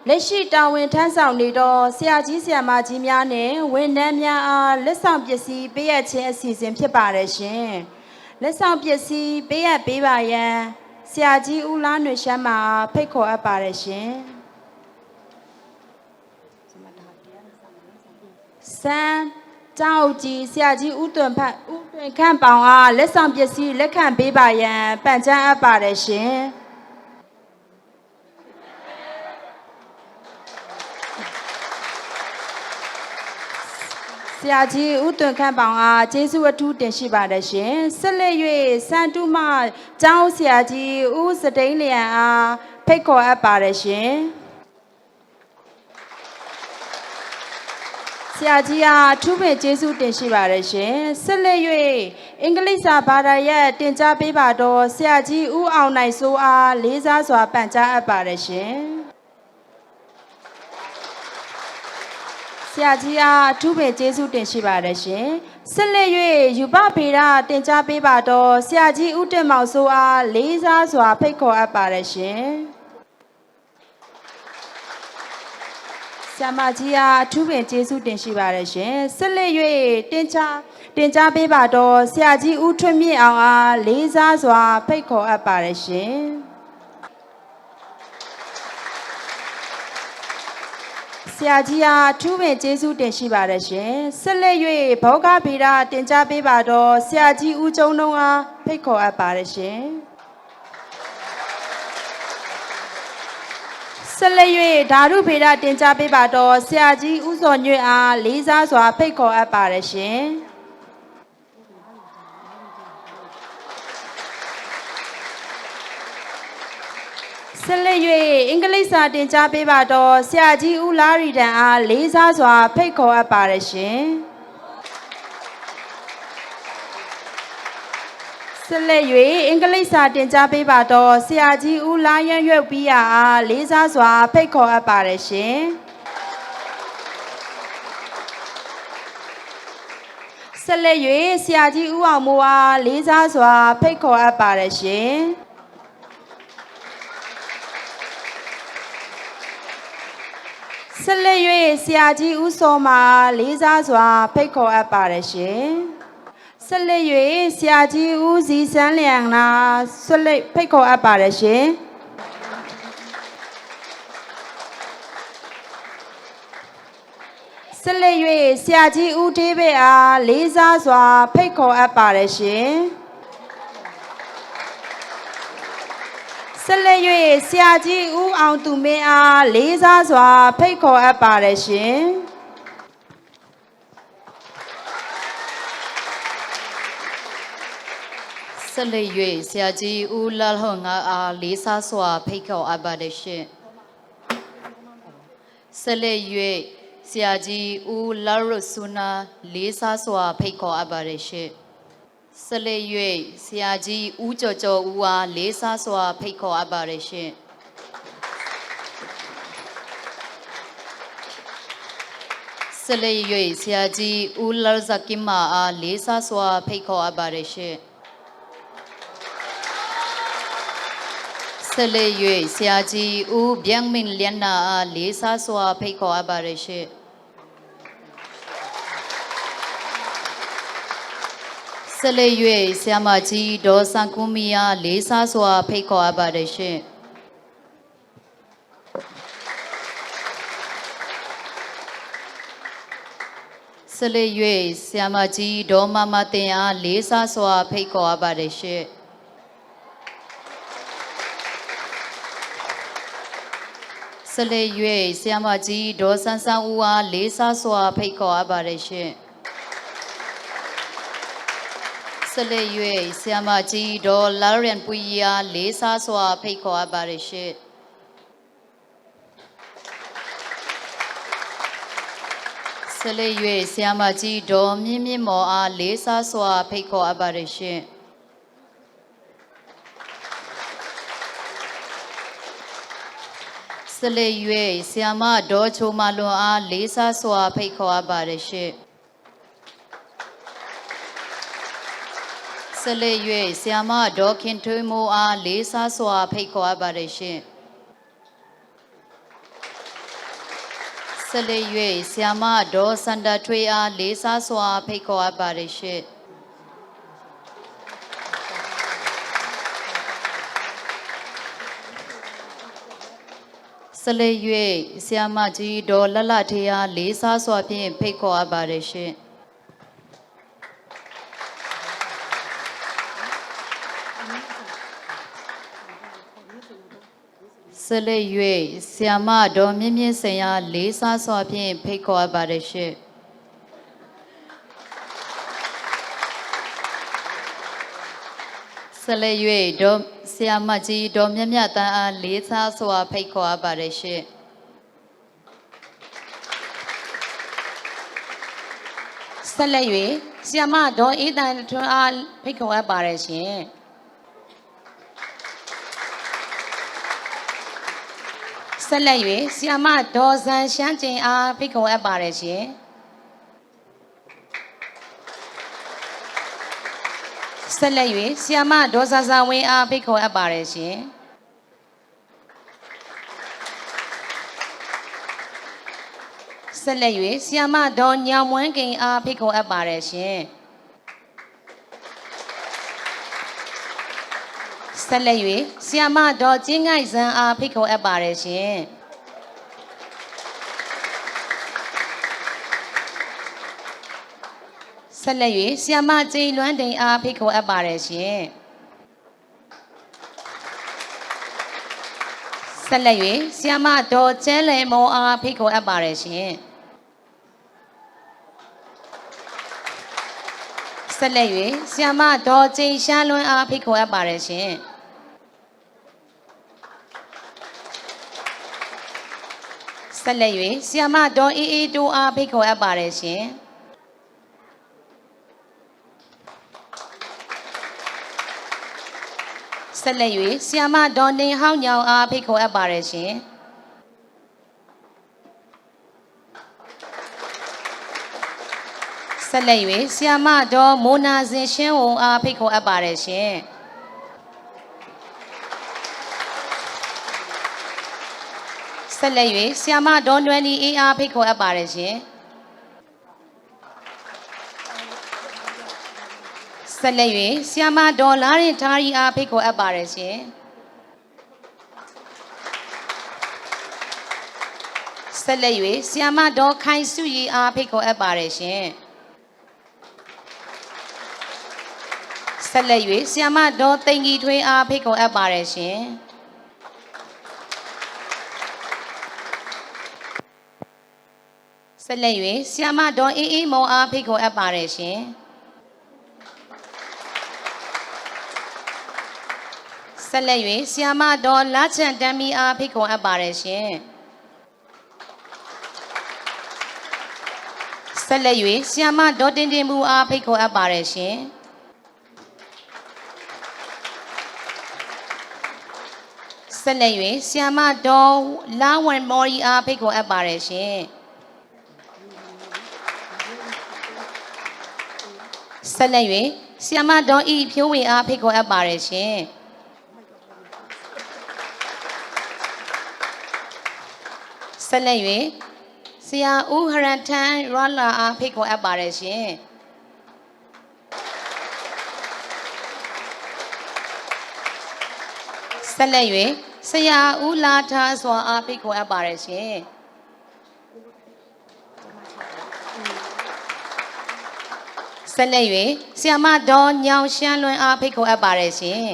လက်ရှိတာဝန်ထမ်းဆောင်နေသောဆရာကြီးဆရာမကြီးများနှင့်ဝန်ထမ်းများအားလက်ဆောင်ပစ္စည်းပေးအပ်ခြင်းအစီအစဉ်ဖြစ်ပါတယ်ရှင်။လက်ဆောင်ပစ္စည်းပေးအပ်ပေးပါရန်ဆရာကြီးဦးလားຫນွေရှမ်းမှာဖိတ်ခေါ်အပ်ပါတယ်ရှင်။စံကျောင်းကြီးဆရာကြီးဦးတွင်ခန့်ပေါင်အားလက်ဆောင်ပစ္စည်းလက်ခံပေးပါရန်ပန်ကြားအပ်ပါတယ်ရှင်။ဆရာကြီးဦးတွင်ခန့်ပေါင်အားကျေးဇူးအထူးတင်ရှိပါတယ်ရှင်ဆက်လက်၍စံတုမကျောင်းဆရာကြီးဦးစတိန်လျံအားဖိတ်ခေါ်အပ်ပါတယ်ရှင်ဆရာကြီးအားအထူးပင်ကျေးဇူးတင်ရှိပါတယ်ရှင်ဆက်လက်၍အင်္ဂလိပ်စာဘာသာရပ်တင်ကြားပေးပါတော့ဆရာကြီးဦးအောင်နိုင်စိုးအားလေးစားစွာပန်ကြားအပ်ပါတယ်ရှင်ဆရာကြီးအားအထူးပင်ကျေးဇူးတင်ရှိပါတယ်ရှင်ဆက်လက်၍ယူပဖေရတင်ကြားပေးပါတော့ဆရာကြီးဦးတင်မောင်စိုးအားလေးစားစွာဖိတ်ခေါ်အပ်ပါတယ်ရှင်ဆရာမကြီးအားအထူးပင်ကျေးဇူးတင်ရှိပါတယ်ရှင်ဆက်လက်၍တင်ကြားပေးပါတော့ဆရာကြီးဦးထွန်းမြင့်အောင်အားလေးစားစွာဖိတ်ခေါ်အပ်ပါတယ်ရှင်ဆရာကြီးအားအထူးပင်ကျေးဇူးတင်ရှိပါတယ်ရှင်ဆက်လက်၍ဘောဂဗေဒတင်ကြားပေးပါတော့ဆရာကြီးဦးကျုံနှုံးအားဖိတ်ခေါ်အပ်ပါတယ်ရှင်ဆက်လက်၍ဓာတုဗေဒတင်ကြားပေးပါတော့ဆရာကြီးဦးစောညွန့်အားလေးစားစွာဖိတ်ခေါ်အပ်ပါတယ်ရှင်ဆက်လက်၍အင်္ဂလိပ်စာတင်ကြားပေးပါတော့ဆရာကြီးဦးလာရီတန်အားလေးစားစွာဖိတ်ခေါ်အပ်ပါတယ်ရှင်ဆက်လက်၍အင်္ဂလိပ်စာတင်ကြားပေးပါတော့ဆရာကြီးဦးလာရန်ရွက်ပြီးအားလေးစားစွာဖိတ်ခေါ်အပ်ပါတယ်ရှင်ဆက်လက်၍ဆရာကြီးဦးအောင်မိုးအားလေးစားစွာဖိတ်ခေါ်အပ်ပါတယ်ရှင်ဆက်လက်၍ဆရာကြီးဦးစောမှာလေးစားစွာဖိတ်ခေါ်အပ်ပါတယ်ရှင်ဆက်လက်၍ဆရာကြီးဦးစီစန်းလျံနာဆက်လက်ဖိတ်ခေါ်အပ်ပါတယ်ရှင်ဆက်လက်၍ဆရာကြီးဦးဒေးဗစ်အားလေးစားစွာဖိတ်ခေါ်အပ်ပါတယ်ရှင်ဆက်လက်၍ဆရာကြီးဦးအောင်သူမင်းအားလေးစားစွာဖိတ်ခေါ်အပ်ပါတယ်ရှင်ဆက်လက်၍ဆရာကြီးဦးလာဟောငါအားလေးစားစွာဖိတ်ခေါ်အပ်ပါတယ်ရှင်ဆက်လက်၍ဆရာကြီးဦးလာရုဆူနာလေးစားစွာဖိတ်ခေါ်အပ်ပါတယ်ရှင်ဆက်လက်၍ဆရာကြီးဦးကျော်ကျော်ဦးအားလေးစားစွာဖိတ်ခေါ်အပ်ပါတယ်ရှင်ဆက်လက်၍ဆရာကြီးဦးလာဇကီမာအားလေးစားစွာဖိတ်ခေါ်အပ်ပါတယ်ရှင်ဆက်လက်၍ဆရာကြီးဦးဗျံမင်လျန်နာအားလေးစားစွာဖိတ်ခေါ်အပ်ပါတယ်ရှင်ဆက်လက်၍ဆရာမကြီးဒေါ်စံကူမီအားလေးစားစွာဖိတ်ခေါ်အပ်ပါတယ်ရှင်ဆက်လက်၍ဆရာမကြီးဒေါ်မမတင်အားလေးစားစွာဖိတ်ခေါ်အပ်ပါတယ်ရှင်ဆက်လက်၍ဆရာမကြီးဒေါ်ဆန်းဆန်းဦးအားလေးစားစွာဖိတ်ခေါ်အပ်ပါတယ်ရှင်ဆက်လက်၍ဆရာမကြီးဒေါ်လာရန်ပူရီအားလေးစားစွာဖိတ်ခေါ်အပ်ပါတယ်ရှင် ဆက်လက်၍ဆရာမကြီးဒေါ်မြင့်မြင့်မော်အားလေးစားစွာဖိတ်ခေါ်အပ်ပါတယ်ရှင်ဆက်လက်၍ဆရာမဒေါ်ချိုမာလွန်အားလေးစားစွာဖိတ်ခေါ်အပ်ပါတယ်ရှင်ဆက်လက်၍ဆရာမဒေါ်ခင်ထွေးမိုးအားလေးစားစွာဖိတ်ခေါ်အပ်ပါတယ်ရှင်ဆက်လက်၍ဆရာမဒေါ်စန္ဒထွေးအားလေးစားစွာဖိတ်ခေါ်အပ်ပါတယ်ရှင်ဆက်လက်၍ဆရာမကြီးဒေါ်လလထေးအားလေးစားစွာဖြင့်ဖိတ်ခေါ်အပ်ပါတယ်ရှင်ဆက်လက်၍ဆရာမဒေါ်မြင့်မြင့်စင်အားလေးစားစွာဖြင့်ဖိတ်ခေါ်အပ်ပါတယ်ရှင်ဆက်လက်၍ဒေါ်ဆရာမကြီးဒေါ်မြတ်မြတ်တန်းအားလေးစားစွာဖိတ်ခေါ်အပ်ပါတယ်ရှင်ဆက်လက်၍ဆရာမဒေါ်အေးတန်ထွန်းအားဖိတ်ခေါ်အပ်ပါတယ်ရှင်ဆက်လက်၍ဆရာမဒေါ်ဇန်ရှမ်းကျင်အားဖိတ်ခေါ်အပ်ပါတယ်ရှင်ဆက်လက်၍ဆရာမဒေါ်စာစာဝင်းအားဖိတ်ခေါ်အပ်ပါတယ်ရှင်ဆက်လက်၍ဆရာမဒေါ်ညောင်မွန်းကိန်အားဖိတ်ခေါ်အပ်ပါတယ်ရှင်ဆက်လက်၍ဆရာမဒေါ်ကျင်းငိုက်စံအားဖိတ်ခေါ်အပ်ပါတယ်ရှင်ဆက်လက်၍ဆရာမကျိန်လွမ်းတိန်အားဖိတ်ခေါ်အပ်ပါတယ်ရှင်ဆက်လက်၍ဆရာမဒေါ်ကျဲလယ်မောအားဖိတ်ခေါ်အပ်ပါတယ်ရှင်ဆက်လက်၍ဆရာမဒေါ်ကျိန်ရှားလွန်းအားဖိတ်ခေါ်အပ်ပါတယ်ရှင်ဆက်လက်၍ဆရာမဒေါ်အေးအေးတိုးအားဖိတ်ခေါ်အပ်ပါတယ်ရှင်ဆက်လက်၍ဆရာမဒေါ်နေဟောင်းညောင်အားဖိတ်ခေါ်အပ်ပါတယ်ရှင်ဆက်လက်၍ဆရာမဒေါ်မိုနာစင်ရှင်းဝုံအားဖိတ်ခေါ်အပ်ပါတယ်ရှင်ဆက်လက်၍ဆရာမဒေါ်နွယ်လီအေးအားဖိတ်ခေါ်အပ်ပါတယ်ရှင်ဆက်လက်၍ဆရာမဒေါ်လာရင်ထားရီအားဖိတ်ခေါ်အပ်ပါတယ်ရှင်ဆက်လက်၍ဆရာမဒေါ်ခိုင်စုရီအားဖိတ်ခေါ်အပ်ပါတယ်ရှင်ဆက်လက်၍ဆရာမဒေါ်သိင်ကြီးထွေးအားဖိတ်ခေါ်အပ်ပါတယ်ရှင်ဆက်လက်၍ဆရာမဒေါ်အေးအေးမောင်အားဖိတ်ခေါ်အပ်ပါတယ်ရှင်ဆက်လက်၍ဆရာမဒေါ်လာချန်တမ်းမီအားဖိတ်ခေါ်အပ်ပါတယ်ရှင်ဆက်လက်၍ဆရာမဒေါ်တင်တင်မူအားဖိတ်ခေါ်အပ်ပါတယ်ရှင်ဆက်လက်၍ဆရာမဒေါ်လာဝန်မော်ရီအားဖိတ်ခေါ်အပ်ပါတယ်ရှင်ဆက်လက်၍ဆရာမဒေါ်ဤဖြိုးဝေအားဖိတ်ခေါ်အပ်ပါတယ်ရှင်ဆက်လက်၍ဆရာဦးဟရန်ထန်ရလာအားဖိတ်ခေါ်အပ်ပါတယ်ရှင်ဆက်လက်၍ဆရာဦးလာထားစွာအားဖိတ်ခေါ်အပ်ပါတယ်ရှင်ဆက်လက်၍ဆရာမဒေါ်ညောင်ရှမ်းလွန်းအားဖိတ်ခေါ်အပ်ပါတယ်ရှင်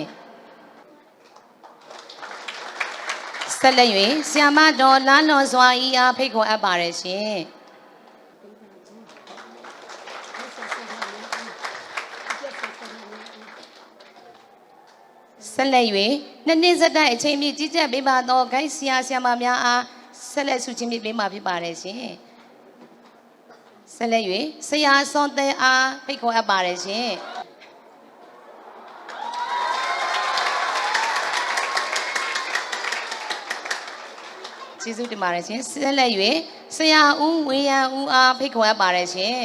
ဆက်လက်၍ဆရာမဒေါ်လာလွန်စွာဤအားဖိတ်ခေါ်အပ်ပါတယ်ရှင်ဆက်လက်၍နှစ်ဆက်တိုက်အချိန်ပြည့်ကြီးကြပ်ပေးပါသောဂိုက်ဆရာဆရာမများအားဆက်လက်ဆုချင်းပေးမှာဖြစ်ပါတယ်ရှင် ဆက်လက်၍ဆရာစွန်သဲအားဖိတ်ခေါ်အပ်ပါတယ်ရှင်ကျေးဇူးတင်ပါတယ်ရှင်ဆက်လက်၍ဆရာဦးဝေယံဦးအားဖိတ်ခေါ်အပ်ပါတယ်ရှင်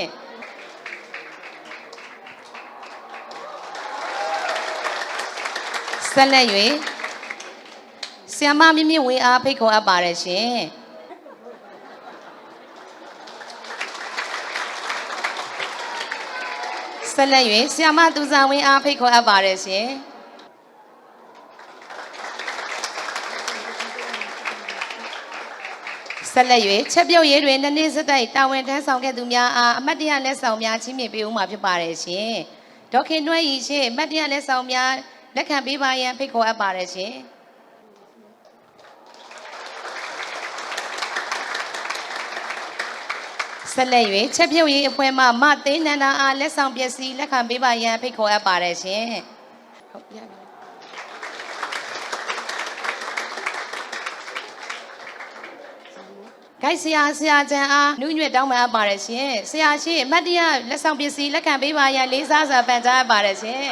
ဆက်လက်၍ဆရာမမြင့်မြင့်ဝေအားဖိတ်ခေါ်အပ်ပါတယ်ရှင်ဆက်လက်၍ဆရာမသူဇာဝင်းအားဖိတ်ခေါ်အပ်ပါတယ်ရှင်ဆက်လက်၍ချက်ပြုတ်ရေးတွင်နှစ်နှစ်စတိုက်တာဝန်ထမ်းဆောင်ခဲ့သူများအားအမတ်တရလက်ဆောင်များချီးမြှင့်ပေးဦးမှာဖြစ်ပါတယ်ရှင်ဒေါခင်တွဲဤရှိအမတ်တရလက်ဆောင်များလက်ခံပေးပါရန်ဖိတ်ခေါ်အပ်ပါတယ်ရှင်ဆက်လက်၍ချက်ပြုတ်ရေးအဖွဲ့မှမသိန်းနန္ဒာအားလက်ဆောင်ပစ္စည်းလက်ခံပေးပါရန်ဖိတ်ခေါ်အပ်ပါတယ်ရှင်ဟုတ်ရပါဂိုက်ဆရာကျန်အားနှုတ်ညွတ်တောင်းပန်အပ်ပါတယ်ရှင်ဆရာရှိအမတ်တရလက်ဆောင်ပစ္စည်းလက်ခံပေးပါရန်လေးစားစွာပန်ကြားအပ်ပါတယ်ရှင်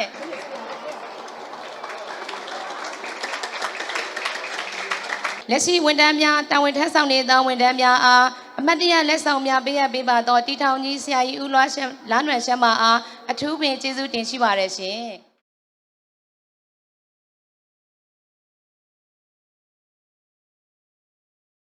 လက်ရှိဝန်ထမ်းများတာဝန်ထမ်းဆောင်နေသောဝန်ထမ်းများအားအမတ်တရလက်ဆောင်များပေးအပ်ပေးပါသောတီထောင်ကြီးဆရာကြီးဦးလွှားနွယ်ရှမ်းမအားအထူးပင်ကျေးဇူးတင်ရှိပါတယ်ရှင်